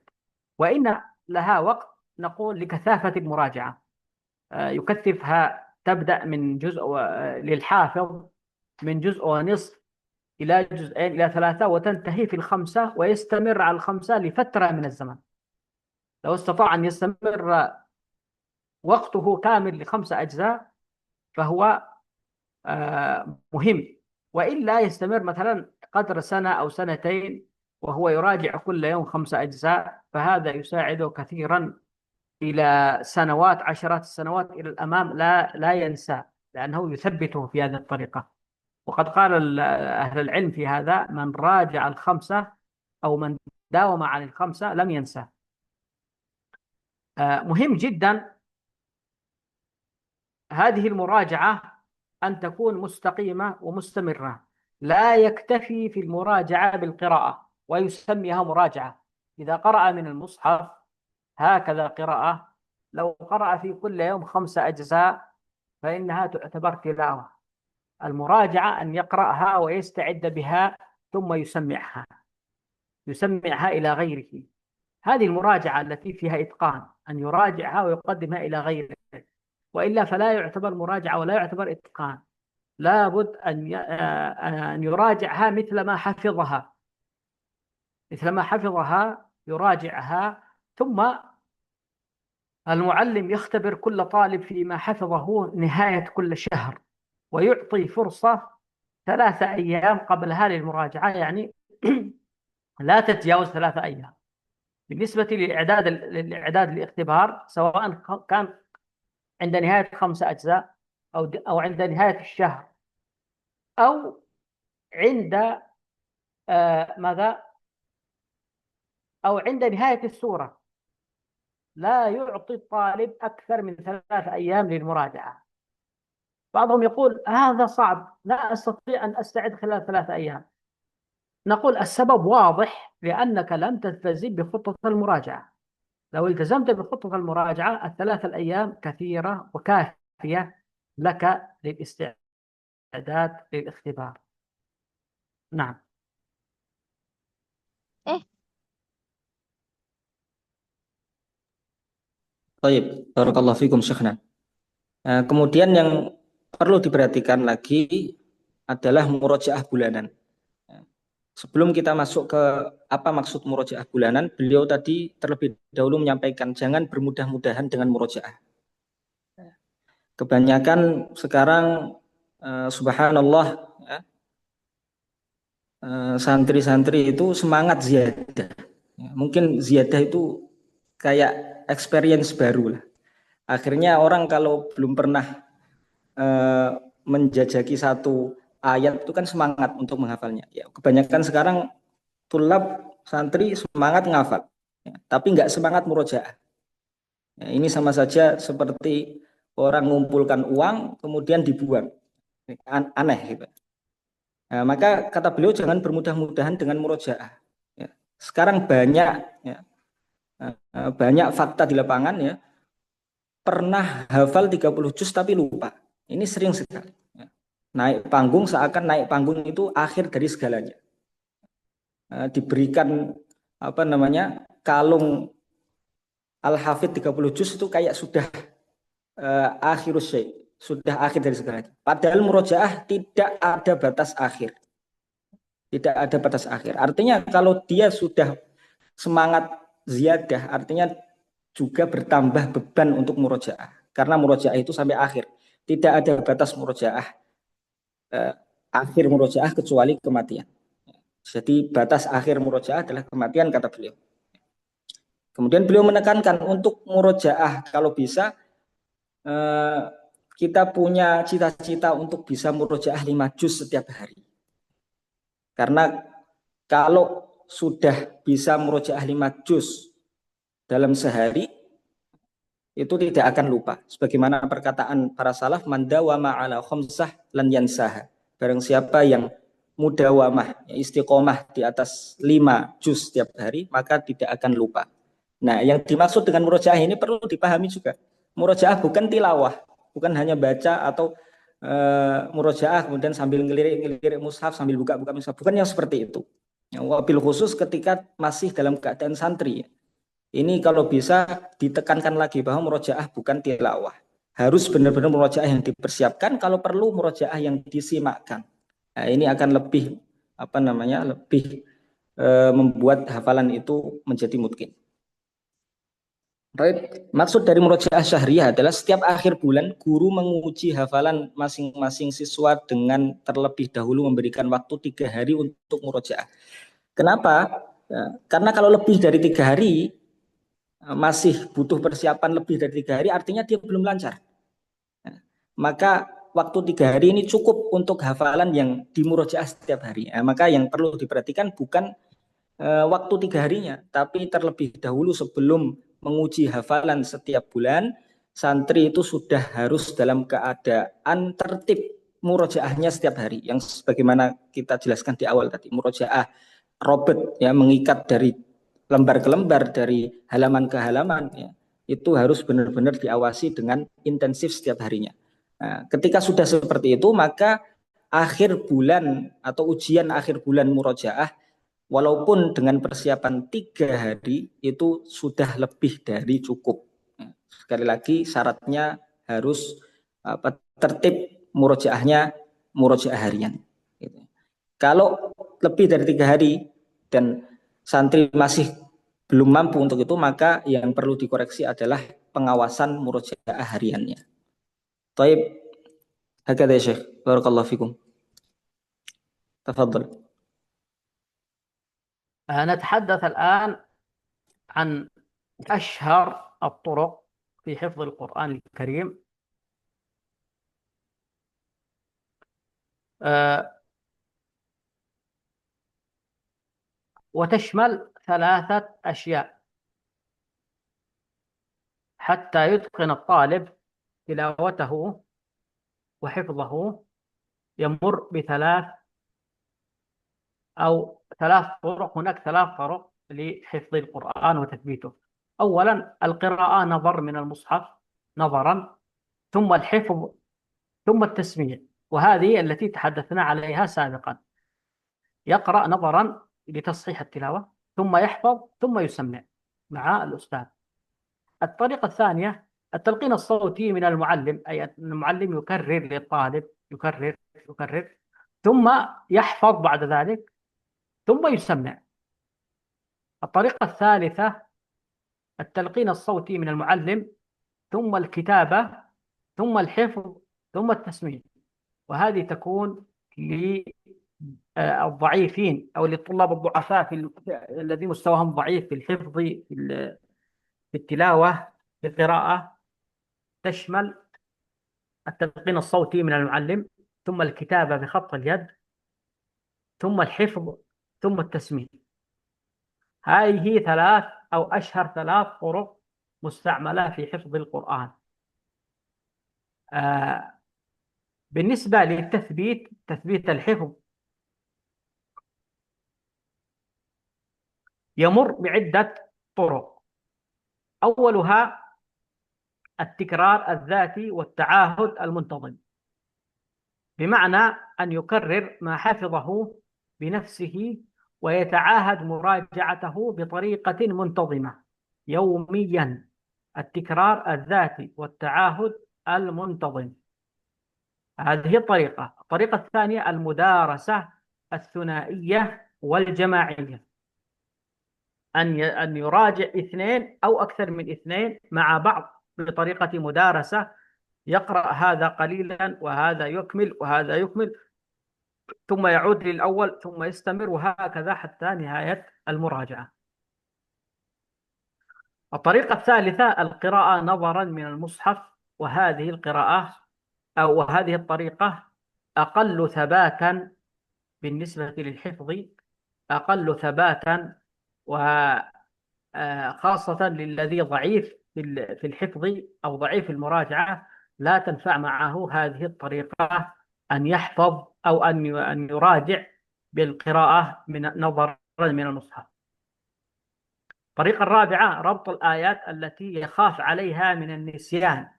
وإن لها وقت نقول لكثافة المراجعة. يكثفها، تبدأ من جزء للحافظ من جزء ونصف إلى جزئين إلى 3، وتنتهي في ال5، ويستمر على ال5 لفترة من الزمن. لو استطاع أن يستمر وقته كامل ل5 أجزاء فهو مهم، وإلا يستمر مثلا قدر سنة أو سنتين وهو يراجع كل يوم 5 أجزاء، فهذا يساعده كثيرا إلى سنوات، عشرات السنوات إلى الأمام، لا ينسى، لأنه يثبته في هذه الطريقة. وقد قال أهل العلم في هذا: من راجع ال5 أو من داوم عن ال5 لم ينسى. مهم جدا هذه المراجعة أن تكون مستقيمة ومستمرة. لا يكتفي في المراجعة بالقراءة ويسميها مراجعة. إذا قرأ من المصحف هكذا قراءة، لو قرأ في كل يوم 5 أجزاء فإنها تعتبر تلاوة. المراجعة أن يقرأها ويستعد بها ثم يسمعها إلى غيره. هذه المراجعة التي فيها إتقان، أن يراجعها ويقدمها إلى غيره، وإلا فلا يعتبر مراجعة ولا يعتبر إتقان. لابد أن يراجعها مثل ما حفظها يراجعها. ثم المعلم يختبر كل طالب فيما حفظه نهاية كل شهر، ويعطي فرصة 3 أيام قبلها للمراجعة، يعني لا تتجاوز 3 أيام. بالنسبة للإعداد للاختبار، سواء كان عند نهاية 5 أجزاء أو عند نهاية الشهر أو عند ماذا أو عند نهاية السورة، لا يعطي الطالب أكثر من 3 أيام للمراجعة. بعضهم يقول هذا صعب، لا أستطيع أن أستعد خلال 3 أيام. نقول السبب واضح، لأنك لم تلتزم بخطة المراجعة. لو التزمت بخطة المراجعة ال3 أيام كثيرة وكافية لك للاستعداد للاختبار. نعم. Baik, barakallahu fikum Syekhna. Kemudian yang perlu diperhatikan lagi adalah murojaah bulanan. Sebelum kita masuk ke apa maksud murojaah bulanan, beliau tadi terlebih dahulu menyampaikan jangan bermudah-mudahan dengan murojaah. Kebanyakan sekarang subhanallah ya, santri-santri itu semangat ziyadah. Mungkin ziyadah itu kayak experience baru lah. Akhirnya orang kalau belum pernah menjajaki satu ayat itu kan semangat untuk menghafalnya. Ya, kebanyakan sekarang tulab santri semangat menghafal, ya, tapi nggak semangat murojaah. Ya, ini sama saja seperti orang mengumpulkan uang kemudian dibuang, aneh gitu. Nah, maka kata beliau jangan bermudah-mudahan dengan murojaah. Ya, sekarang banyak fakta di lapangan ya, pernah hafal 30 juz tapi lupa. Ini sering sekali. Naik panggung seakan naik panggung itu akhir dari segalanya. Diberikan kalung Al-Hafidh 30 juz itu kayak sudah akhirus syai', sudah akhir dari segalanya. Padahal murojaah tidak ada batas akhir. Tidak ada batas akhir. Artinya kalau dia sudah semangat ziyadah, artinya juga bertambah beban untuk murojaah. Karena murojaah itu sampai akhir. Tidak ada batas murojaah, akhir murojaah kecuali kematian. Jadi batas akhir murojaah adalah kematian, kata beliau. Kemudian beliau menekankan untuk murojaah kalau bisa kita punya cita-cita untuk bisa murojaah 5 juz setiap hari. Karena kalau sudah bisa murojaah 5 juz dalam sehari, itu tidak akan lupa. Sebagaimana perkataan para salaf, man dawama ala khamsah lan yansaha. Barang siapa yang mudawamah, istiqomah di atas 5 juz setiap hari, maka tidak akan lupa. Nah, yang dimaksud dengan murojaah ini perlu dipahami juga. Murojaah bukan tilawah, bukan hanya baca atau murojaah kemudian sambil ngelirik mushaf, sambil buka-buka mushaf. Bukan yang seperti itu. Wabil khusus ketika masih dalam keadaan santri. Ini kalau bisa ditekankan lagi bahwa murojaah bukan tilawah. Harus benar-benar murojaah yang dipersiapkan, kalau perlu murojaah yang disimakkan. Nah, ini akan lebih lebih membuat hafalan itu menjadi mungkin. Right. Maksud dari murojaah syahriyah adalah setiap akhir bulan guru menguji hafalan masing-masing siswa dengan terlebih dahulu memberikan waktu 3 hari untuk murojaah. Kenapa? Ya, karena kalau lebih dari 3 hari masih butuh persiapan lebih dari 3 hari, artinya dia belum lancar. Ya, maka waktu 3 hari ini cukup untuk hafalan yang dimurojaah setiap hari. Ya, maka yang perlu diperhatikan bukan waktu 3 harinya, tapi terlebih dahulu sebelum menguji hafalan setiap bulan, santri itu sudah harus dalam keadaan tertib murojaahnya setiap hari. Yang sebagaimana kita jelaskan di awal tadi, murojaah robot, ya, mengikat dari lembar ke lembar, dari halaman ke halaman, ya, itu harus benar-benar diawasi dengan intensif setiap harinya. Nah, ketika sudah seperti itu, maka akhir bulan atau ujian akhir bulan murojaah, walaupun dengan persiapan 3 hari, itu sudah lebih dari cukup. Sekali lagi syaratnya harus tertib murojaahnya, murojaah harian. Kalau lebih dari 3 hari dan santri masih belum mampu untuk itu, maka yang perlu dikoreksi adalah pengawasan murojaah hariannya. Taib, hakadha ya Syekh. Barakallahu fikum. Tafadhal. نتحدث الآن عن أشهر الطرق في حفظ القرآن الكريم. وتشمل 3 أشياء حتى يتقن الطالب تلاوته وحفظه. يمر ب3 طرق. هناك 3 طرق لحفظ القرآن وتثبيته. أولا القراءة، نظر من المصحف نظرا، ثم الحفظ، ثم التسميع، وهذه التي تحدثنا عليها سابقا. يقرأ نظرا لتصحيح التلاوة، ثم يحفظ، ثم يسمع مع الأستاذ. الطريقة الثانية التلقين الصوتي من المعلم، أي المعلم يكرر للطالب، يكرر ثم يحفظ بعد ذلك، ثم يسمع. الطريقة الثالثة التلقين الصوتي من المعلم، ثم الكتابة، ثم الحفظ، ثم التسميع، وهذه تكون للضعيفين أو للطلاب الضعفاء الذين مستواهم ضعيف في الحفظ، في التلاوة، في القراءة. تشمل التلقين الصوتي من المعلم، ثم الكتابة بخط اليد، ثم الحفظ، ثم التسميع. هذه 3 أو أشهر 3 طرق مستعملة في حفظ القرآن. بالنسبة للتثبيت، تثبيت الحفظ يمر بعدة طرق. أولها التكرار الذاتي والتعاهد المنتظم، بمعنى أن يكرر ما حفظه بنفسه ويتعاهد مراجعته بطريقة منتظمة يوميا. التكرار الذاتي والتعاهد المنتظم، هذه الطريقة. الطريقة الثانية المدارسة الثنائية والجماعية، أن يراجع 2 أو أكثر من 2 مع بعض بطريقة مدارسة، يقرأ هذا قليلا وهذا يكمل وهذا يكمل، ثم يعود للأول ثم يستمر، وهكذا حتى نهاية المراجعة. الطريقة الثالثة القراءة نظرا من المصحف، وهذه القراءة أو وهذه الطريقة أقل ثباتا بالنسبة للحفظ، أقل ثباتا، وخاصة للذي ضعيف في الحفظ أو ضعيف المراجعة لا تنفع معه هذه الطريقة أن يحفظ أو أن يراجع بالقراءة نظرا من المصحف. الطريقة الرابعة ربط الآيات التي يخاف عليها من النسيان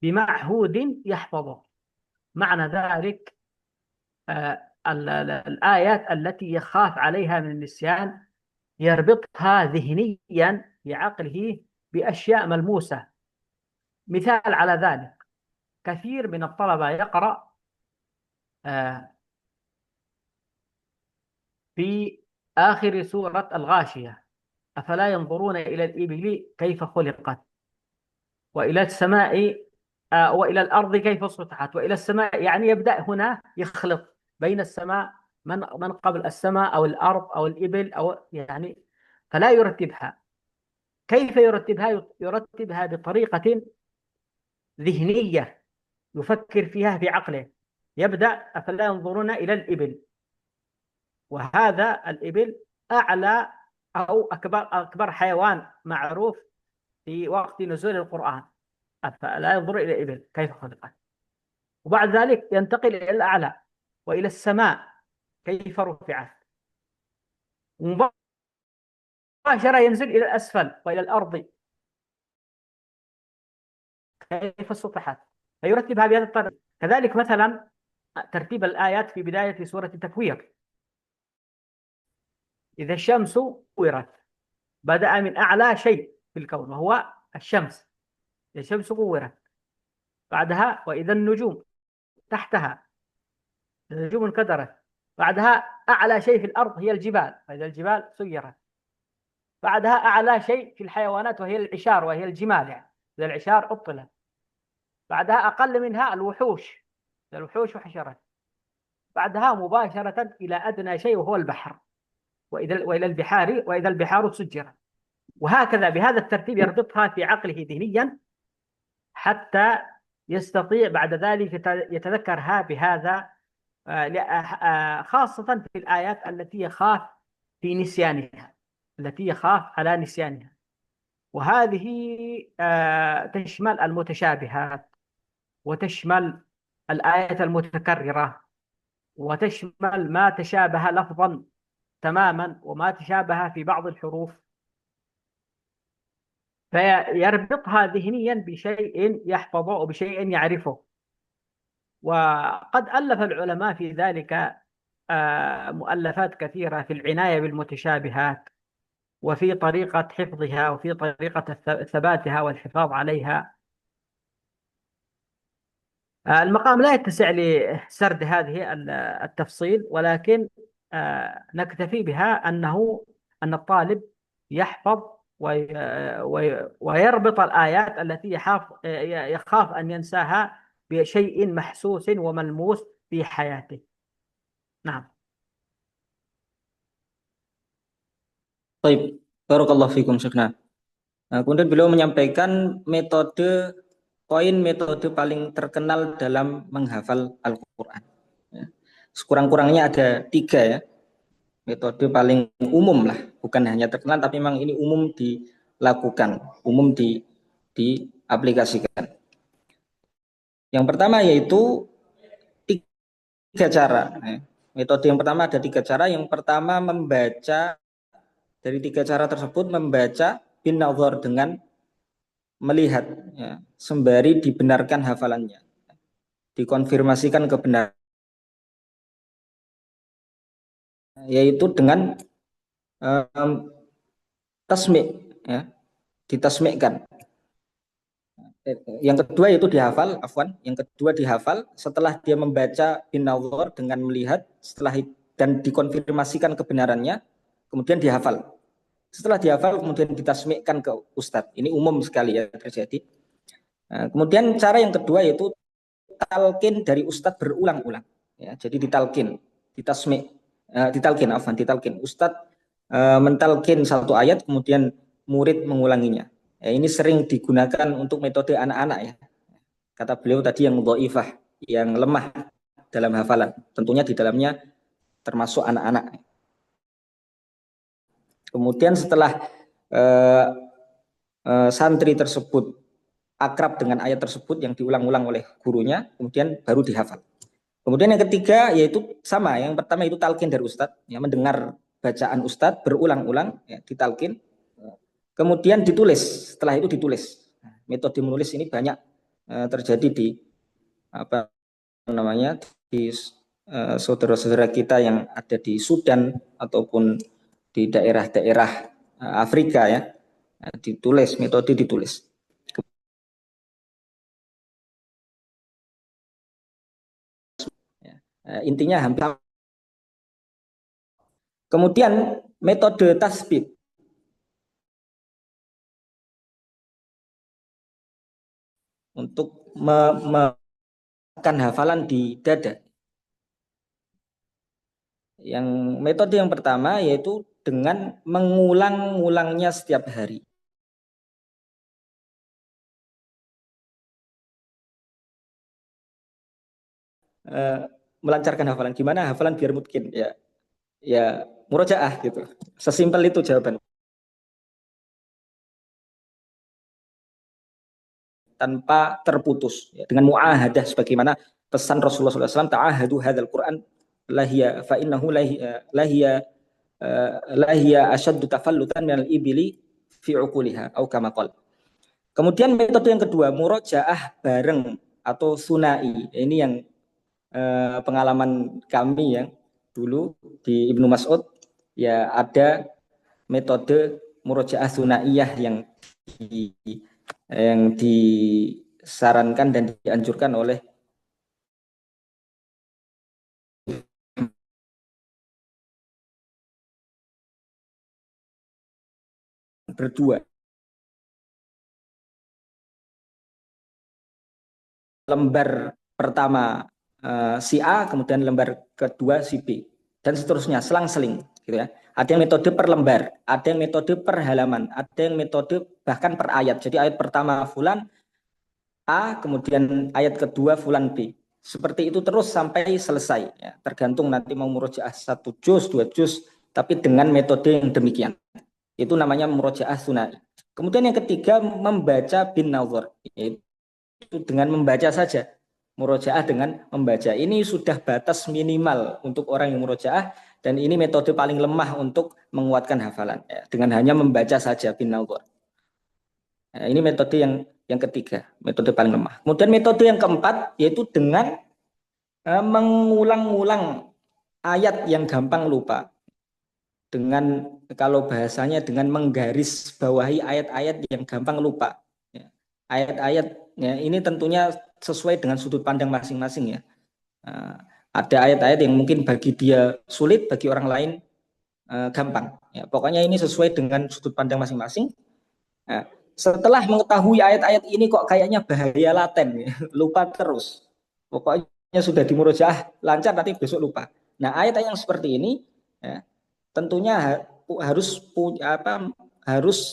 بمعهود يحفظه. معنى ذلك الآيات التي يخاف عليها من النسيان يربطها ذهنيا في عقله بأشياء ملموسة. مثال على ذلك، كثير من الطلبة يقرأ في آخر سورة الغاشية: أفلا ينظرون إلى الإبل كيف خلقت، وإلى السماء وإلى الأرض كيف سطحت، وإلى السماء، يعني يبدأ هنا يخلط بين السماء، من قبل السماء أو الأرض أو الإبل أو يعني، فلا يرتبها. كيف يرتبها؟ يرتبها بطريقة ذهنية يفكر فيها في عقله. يبدأ: أفلا ينظرون إلى الإبل، وهذا الإبل أعلى أو أكبر حيوان معروف في وقت نزول القرآن. أفلا ينظر إلى الإبل كيف خلقت، وبعد ذلك ينتقل إلى الأعلى وإلى السماء كيف رفعت، ومباشرة ينزل إلى الأسفل وإلى الأرض كيف سطحت، فيرتبها بهذا الطريقة. كذلك مثلا ترتيب الآيات في بداية سورة التكوير: إذا الشمس كورت، بدأ من أعلى شيء في الكون وهو الشمس. إذا الشمس كورت، بعدها وإذا النجوم تحتها، النجوم انكدرت، بعدها أعلى شيء في الأرض هي الجبال، فإذا الجبال سيرت، بعدها أعلى شيء في الحيوانات وهي العشار وهي الجمال، يعني إذا العشار أبطلت، بعدها أقل منها الوحوش، إذا الوحوش حشرت، بعدها مباشرة إلى أدنى شيء وهو البحر، وإذا البحار سجرت. وهكذا بهذا الترتيب يربطها في عقله ذهنيا حتى يستطيع بعد ذلك يتذكرها بهذا، خاصة في الآيات التي يخاف في نسيانها، التي يخاف على نسيانها. وهذه تشمل المتشابهات، وتشمل الآيات المتكررة، وتشمل ما تشابه لفظا تماما وما تشابه في بعض الحروف، فيربطها ذهنيا بشيء يحفظه وبشيء يعرفه. وقد ألف العلماء في ذلك مؤلفات كثيرة في العناية بالمتشابهات، وفي طريقة حفظها، وفي طريقة ثباتها والحفاظ عليها. المقام لا يتسع لسرد هذه التفصيل، ولكن نكتفي بها أن الطالب يحفظ ويربط الآيات التي يخاف أن ينساها بشيء محسوس وملموس في حياته. نعم. Baik, barakallahu fikum Syekhna. Kemudian beliau menyampaikan metode paling terkenal dalam menghafal Al-Quran. Ya. Sekurang-kurangnya ada 3 ya. Metode paling umum lah, bukan hanya terkenal tapi memang ini umum dilakukan, umum diaplikasikan. Yang pertama yaitu 3 cara. Metode yang pertama ada 3 cara. Yang pertama membaca, dari 3 cara tersebut membaca bin nazar dengan melihat, ya, sembari dibenarkan hafalannya, dikonfirmasikan kebenaran, yaitu dengan tasmi', ya, ditasmi'kan. Yang kedua itu dihafal, yang kedua dihafal setelah dia membaca bin nazar dengan melihat, dan dikonfirmasikan kebenarannya, kemudian dihafal. Setelah dihafal kemudian ditasmi'kan ke ustadz. Ini umum sekali ya terjadi. Nah, kemudian cara yang kedua yaitu talqin dari ustadz berulang-ulang. Ya, jadi ditalqin. ditasmi, ditalkin. Ustadz mentalkin satu ayat kemudian murid mengulanginya. Ini sering digunakan untuk metode anak-anak ya. Kata beliau tadi yang dhaifah, yang lemah dalam hafalan. Tentunya di dalamnya termasuk anak-anak. Kemudian setelah santri tersebut akrab dengan ayat tersebut yang diulang-ulang oleh gurunya, kemudian baru dihafal. Kemudian yang ketiga yaitu sama, yang pertama itu talqin dari ustadz, ya, mendengar bacaan ustadz berulang-ulang, ya, ditalqin, kemudian ditulis. Setelah itu ditulis. Metode menulis ini banyak terjadi di apa namanya di saudara-saudara kita yang ada di Sudan ataupun di daerah-daerah Afrika ya, ditulis, metode ditulis. Intinya hampir. Kemudian metode tasbih untuk menekan hafalan di dada. Yang metode yang pertama yaitu dengan mengulang-ulangnya setiap hari. Melancarkan hafalan, gimana hafalan biar mungkin ya murojaah gitu, sesimpel itu jawaban, tanpa terputus ya, dengan muahadah sebagaimana pesan Rasulullah SAW, ta'ahadu hadzal Quran lahiya fa innahu lahiya asyaddu tafallutan minal ibili fi uquliha au kama qala. Kemudian metode yang kedua, murojaah bareng atau sunai. Ini yang pengalaman kami yang dulu di Ibnu Mas'ud ya, ada metode murojaah sunaiyah yang disarankan dan dianjurkan oleh berdua. Lembar pertama si A, kemudian lembar kedua si B, dan seterusnya, selang-seling gitu ya. Ada yang metode per lembar, ada yang metode per halaman, ada yang metode bahkan per ayat. Jadi ayat pertama fulan A, kemudian ayat kedua fulan B. Seperti itu terus sampai selesai ya. Tergantung nanti mau murojaah 1 juz, 2 juz, tapi dengan metode yang demikian. Itu namanya murojaah sunai. Kemudian yang ketiga, membaca bin nazar, yaitu dengan membaca saja. Murojaah dengan membaca. Ini sudah batas minimal untuk orang yang murojaah, dan ini metode paling lemah untuk menguatkan hafalan ya, dengan hanya membaca saja bin nazar. Nah, ini metode yang ketiga, metode paling lemah. Kemudian metode yang keempat yaitu dengan mengulang-ulang ayat yang gampang lupa. Dengan, kalau bahasanya, dengan menggaris bawahi ayat-ayat yang gampang lupa. Ayat-ayat ya, ini tentunya sesuai dengan sudut pandang masing-masing ya. Ada ayat-ayat yang mungkin bagi dia sulit, bagi orang lain gampang. Ya, pokoknya ini sesuai dengan sudut pandang masing-masing. Setelah mengetahui ayat-ayat ini kok kayaknya bahaya laten, ya, lupa terus. Pokoknya sudah di murojaah lancar, nanti besok lupa. Nah, ayat-ayat yang seperti ini ya, tentunya harus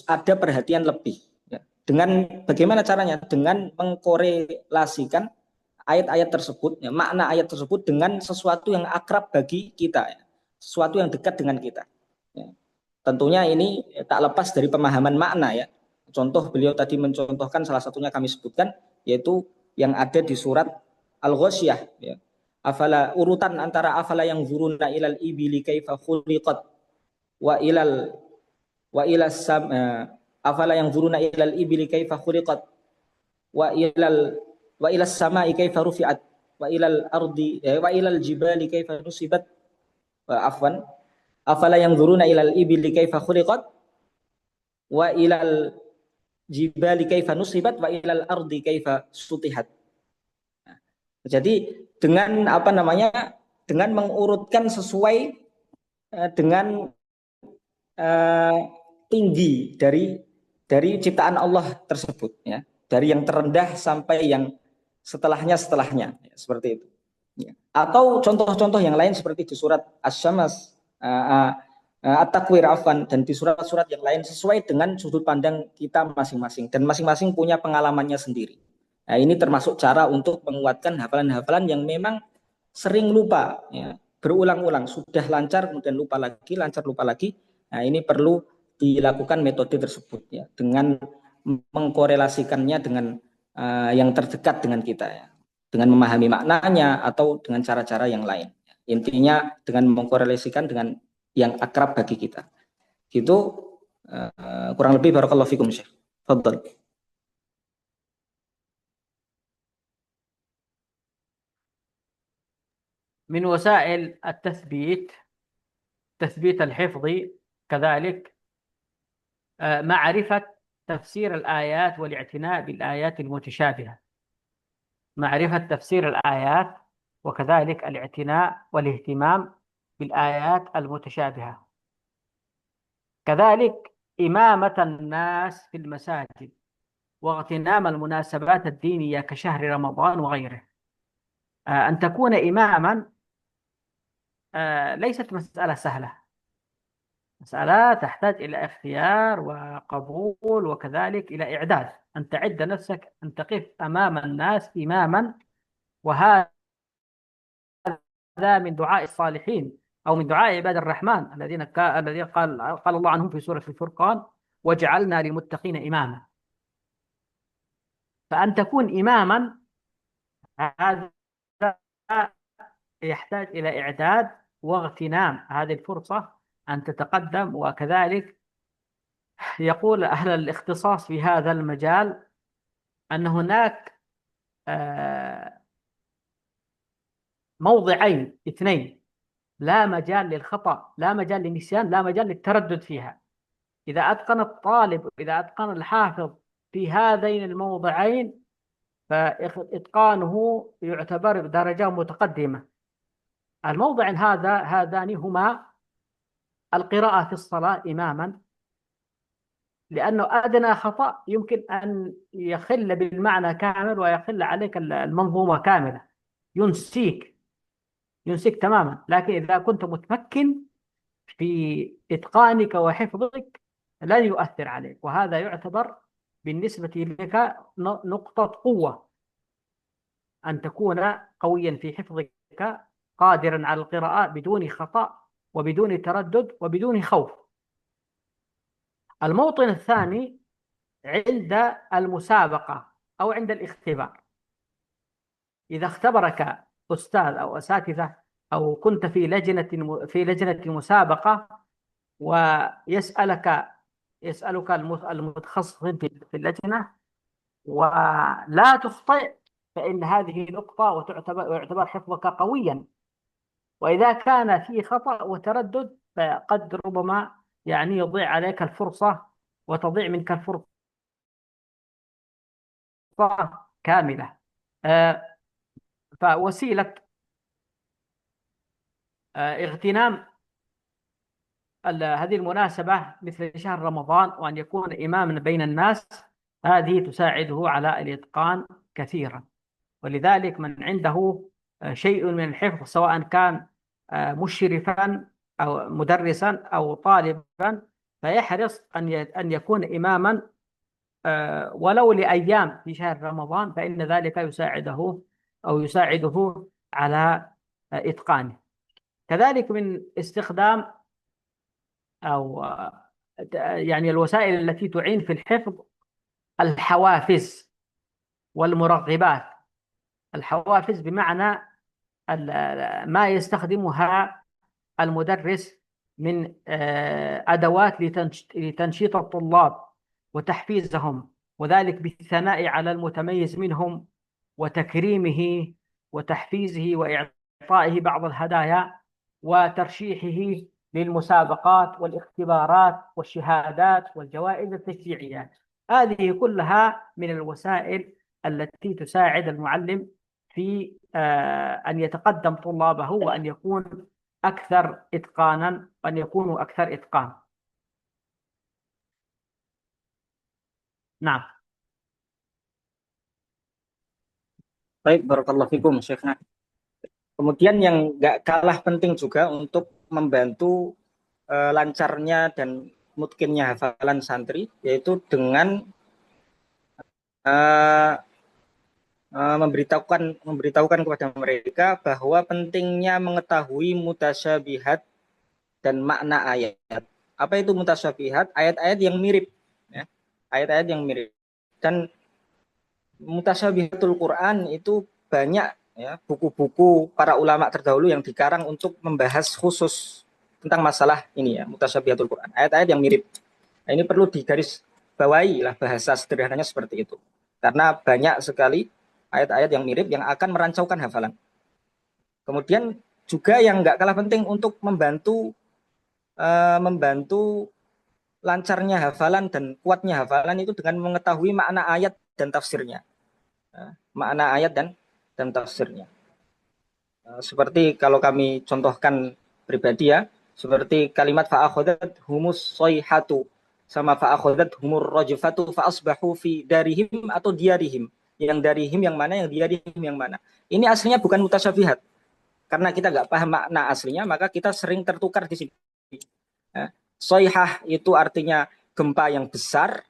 ada perhatian lebih. Ya. Dengan bagaimana caranya? Dengan mengkorelasikan ayat-ayat tersebut, ya, makna ayat tersebut dengan sesuatu yang akrab bagi kita, ya, sesuatu yang dekat dengan kita. Ya. Tentunya ini tak lepas dari pemahaman makna ya. Contoh beliau tadi mencontohkan, salah satunya kami sebutkan, yaitu yang ada di surat Al-Ghasyiyah ya. Afala, urutan antara afala yang zuruna ilal ibili kaifa khuliqat wa ilas afala yang zuruna ilal ibili kaifa khuliqat wa ilas sama'i kaifa rufi'at wa ilal ardi wa ilal jibali kaifa nusibat afwan afala yang zuruna ilal ibili kaifa khuliqat wa ilal jibali kaifa nusibat wa ilal ardi kaifa sutihat. Jadi dengan dengan mengurutkan sesuai dengan tinggi dari ciptaan Allah tersebut ya, dari yang terendah sampai yang setelahnya ya, seperti itu. Atau contoh-contoh yang lain seperti di surat Asy-Syams, At-Takwir afwan, dan di surat-surat yang lain sesuai dengan sudut pandang kita masing-masing dan masing-masing punya pengalamannya sendiri. Nah, ini termasuk cara untuk menguatkan hafalan-hafalan yang memang sering lupa, ya, berulang-ulang, sudah lancar kemudian lupa lagi, lancar lupa lagi. Nah, ini perlu dilakukan metode tersebut ya, dengan mengkorelasikannya dengan yang terdekat dengan kita ya, dengan memahami maknanya atau dengan cara-cara yang lain. Intinya dengan mengkorelasikan dengan yang akrab bagi kita. Gitu kurang lebih barakallahu fikum Syekh. Fadhal. من وسائل التثبيت تثبيت الحفظ كذلك معرفة تفسير الآيات والاعتناء بالآيات المتشابهة. معرفة تفسير الآيات وكذلك الاعتناء والاهتمام بالآيات المتشابهة. كذلك إمامة الناس في المساجد واغتنام المناسبات الدينية كشهر رمضان وغيره. أن تكون إماما ليست مسألة سهلة، مسألة تحتاج إلى اختيار وقبول وكذلك إلى إعداد، أن تعد نفسك أن تقف أمام الناس إماما، وهذا من دعاء الصالحين أو من دعاء عباد الرحمن الذين قال الله عنهم في سورة الفرقان: وجعلنا للمتقين إماما. فأن تكون إماما هذا يحتاج إلى إعداد واغتنام هذه الفرصة أن تتقدم. وكذلك يقول أهل الاختصاص في هذا المجال أن هناك موضعين اثنين لا مجال للخطأ، لا مجال للنسيان، لا مجال للتردد فيها. إذا أتقن الطالب، إذا أتقن الحافظ في هذين الموضعين فإتقانه يعتبر بدرجة متقدمة. الموضع هذان هما القراءة في الصلاة إماما، لأنه أدنى خطأ يمكن أن يخل بالمعنى كامل ويخل عليك المنظومة كاملة، ينسيك تماما. لكن إذا كنت متمكن في إتقانك وحفظك لن يؤثر عليك، وهذا يعتبر بالنسبة لك نقطة قوة، أن تكون قويا في حفظك قادرا على القراءة بدون خطأ وبدون تردد وبدون خوف. الموطن الثاني عند المسابقة أو عند الاختبار. إذا اختبرك أستاذ أو أساتذة أو كنت في لجنة مسابقة يسألك المتخصصين في اللجنة ولا تخطئ، فإن هذه نقطة ويعتبر حفظك قويا. وإذا كان في خطأ وتردد فقد ربما يضيع عليك الفرصة وتضيع منك الفرصة كاملة. فوسيلة اغتنام هذه المناسبة مثل شهر رمضان وأن يكون إماما بين الناس، هذه تساعده على الإتقان كثيرا. ولذلك من عنده شيء من الحفظ سواء كان مشرفا أو مدرسا أو طالبا فيحرص أن يكون إماما ولو لأيام في شهر رمضان، فإن ذلك يساعده على إتقانه. كذلك من استخدام أو الوسائل التي تعين في الحفظ الحوافز والمرغبات. الحوافز بمعنى ما يستخدمها المدرس من أدوات لتنشيط الطلاب وتحفيزهم، وذلك بالثناء على المتميز منهم وتكريمه وتحفيزه وإعطائه بعض الهدايا وترشيحه للمسابقات والاختبارات والشهادات والجوائز التشجيعية. هذه كلها من الوسائل التي تساعد المعلم في أن يتقدم طلابه وأن يكون أكثر إتقانا وأن يكونوا أكثر إتقان. نعم. Baik, barakallahu fikum Syekhna. Kemudian yang nggak kalah penting juga untuk membantu lancarnya dan mungkinnya hafalan santri, yaitu dengan uh, memberitahukan kepada mereka bahwa pentingnya mengetahui mutasyabihat dan makna ayat. Apa itu mutasyabihat? Ayat-ayat yang mirip, ya. Ayat-ayat yang mirip. Dan mutasyabihatul Quran itu banyak, ya, buku-buku para ulama terdahulu yang dikarang untuk membahas khusus tentang masalah ini, ya, mutasyabihatul Quran. Ayat-ayat yang mirip. Nah, ini perlu digaris bawahi lah, bahasa sederhananya seperti itu. Karena banyak sekali ayat-ayat yang mirip yang akan merancaukan hafalan. Kemudian juga yang nggak kalah penting untuk membantu lancarnya hafalan dan kuatnya hafalan itu dengan mengetahui makna ayat dan tafsirnya. Makna ayat dan tafsirnya. Seperti kalau kami contohkan pribadi, ya, seperti kalimat fa'akhadat humus soyhatu sama fa'akhadat humur rajfatu fa'asbahu fi darihim atau diarihim. Yang darihim yang mana, yang diarihim yang mana. Ini aslinya bukan mutasyabihat. Karena kita nggak paham makna aslinya, maka kita sering tertukar di sini. Soyhah itu artinya gempa yang besar,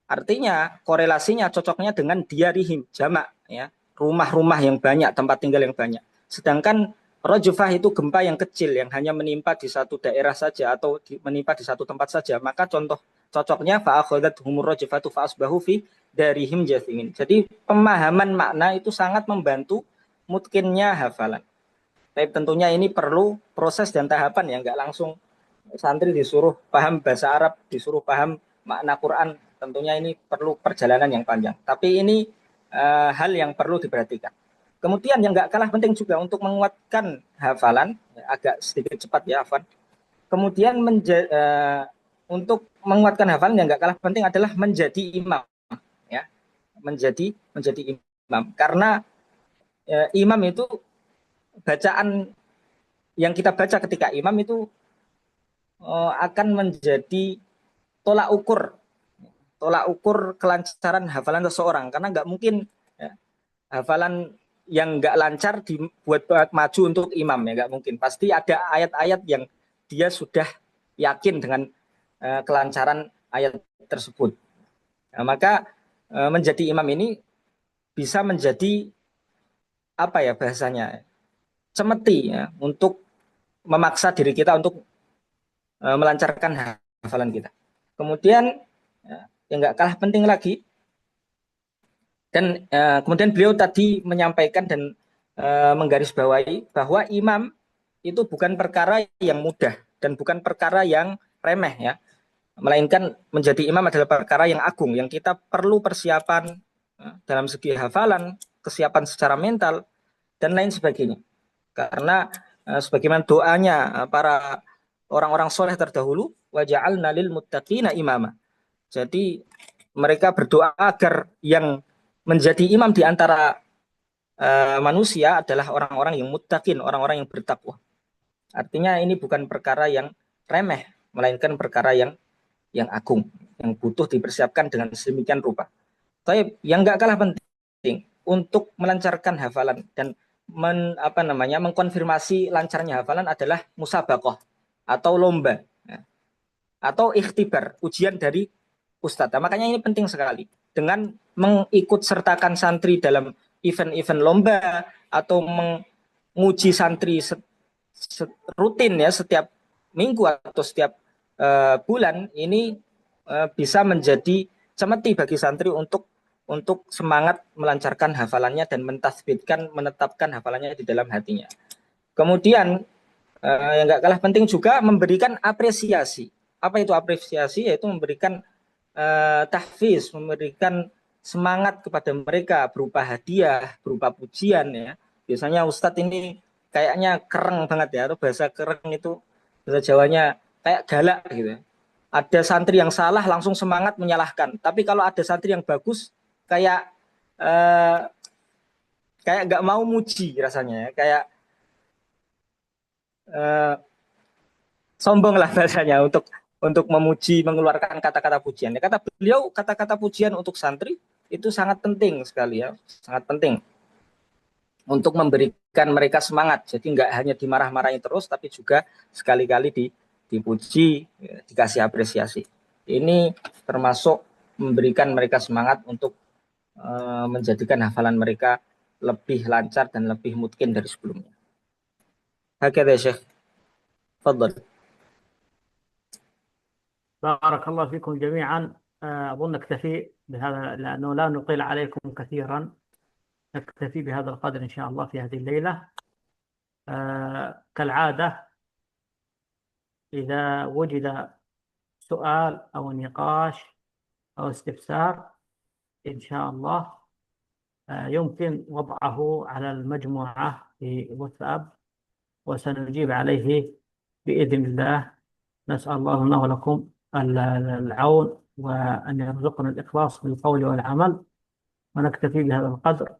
artinya korelasinya cocoknya dengan diarihim, jamak, ya, rumah-rumah yang banyak, tempat tinggal yang banyak. Sedangkan rojufah itu gempa yang kecil yang hanya menimpa di satu daerah saja atau menimpa di satu tempat saja. Maka contoh cocoknya fa'akhadat humur rojufatu fa'asbahu fi darihim jathimin. Jadi pemahaman makna itu sangat membantu mungkinnya hafalan. Tapi tentunya ini perlu proses dan tahapan, ya, nggak langsung santri disuruh paham bahasa Arab, disuruh paham makna Quran. Tentunya ini perlu perjalanan yang panjang. Tapi ini hal yang perlu diperhatikan. Kemudian yang nggak kalah penting juga untuk menguatkan hafalan, ya, agak sedikit cepat ya, Afwan. Kemudian untuk menguatkan hafalan yang nggak kalah penting adalah menjadi imam, ya, menjadi imam. Karena imam itu bacaan yang kita baca ketika imam itu akan menjadi tolak ukur kelancaran hafalan seseorang, karena nggak mungkin, ya, hafalan yang nggak lancar dibuat maju untuk imam, ya, nggak mungkin. Pasti ada ayat-ayat yang dia sudah yakin dengan kelancaran ayat tersebut. Nah, maka menjadi imam ini bisa menjadi apa ya bahasanya, cemeti, ya, untuk memaksa diri kita untuk melancarkan hafalan kita. Kemudian yang nggak kalah penting lagi, dan kemudian beliau tadi menyampaikan dan menggarisbawahi bahwa imam itu bukan perkara yang mudah dan bukan perkara yang remeh, ya, melainkan menjadi imam adalah perkara yang agung yang kita perlu persiapan dalam segi hafalan, kesiapan secara mental dan lain sebagainya. Karena sebagaimana doanya para orang-orang soleh terdahulu, waja'alna lil muttaqina imama. Jadi mereka berdoa agar yang menjadi imam di antara manusia adalah orang-orang yang muttaqin, orang-orang yang bertakwa. Artinya ini bukan perkara yang remeh, melainkan perkara yang agung, yang butuh dipersiapkan dengan sedemikian rupa. Tapi yang nggak kalah penting untuk melancarkan hafalan dan mengkonfirmasi lancarnya hafalan adalah musabaqah atau lomba, ya, atau ikhtibar, ujian dari ustadz. Nah, makanya ini penting sekali. Dengan mengikut sertakan santri dalam event-event lomba atau menguji santri rutin, ya, setiap minggu atau setiap bulan, ini bisa menjadi cemeti bagi santri untuk semangat melancarkan hafalannya dan menetapkan hafalannya di dalam hatinya. Kemudian yang nggak kalah penting juga memberikan apresiasi. Apa itu apresiasi? Yaitu memberikan tahfiz, memberikan semangat kepada mereka berupa hadiah, berupa pujian, ya. Biasanya Ustadz ini kayaknya kereng banget, ya, atau bahasa kereng itu bahasa Jawanya kayak galak gitu. Ada santri yang salah langsung semangat menyalahkan. Tapi kalau ada santri yang bagus kayak nggak mau muji rasanya, ya. Kayak sombong lah bahasanya untuk memuji, mengeluarkan kata-kata pujian. Ya, kata beliau, kata-kata pujian untuk santri itu sangat penting sekali, ya, sangat penting. untuk memberikan mereka semangat. Jadi nggak hanya dimarah-marahin terus, tapi juga sekali-kali dipuji, dikasih apresiasi. Ini termasuk memberikan mereka semangat untuk menjadikan hafalan mereka lebih lancar dan lebih mungkin dari sebelumnya. Hakadha ya Syekh. Fadhal. بارك الله فيكم جميعا. أظن نكتفي بهذا لأنه لا نطيل عليكم كثيرا. نكتفي بهذا القدر إن شاء الله في هذه الليلة. كالعادة إذا وجد سؤال أو نقاش أو استفسار إن شاء الله يمكن وضعه على المجموعة في واتساب وسنجيب عليه بإذن الله. نسأل الله لنا ولكم العون وأن يرزقنا الإخلاص في القول والعمل، ونكتفي بهذا القدر.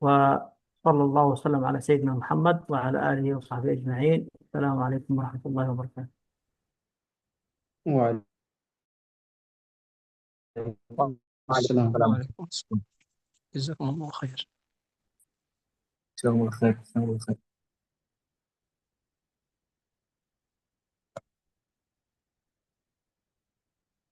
وصلى الله وسلم على سيدنا محمد وعلى آله وصحبه أجمعين. السلام عليكم ورحمة الله وبركاته. وعليكم السلام. Waalaikumsalam. جزاكم الله خير. Jazakumullah khair.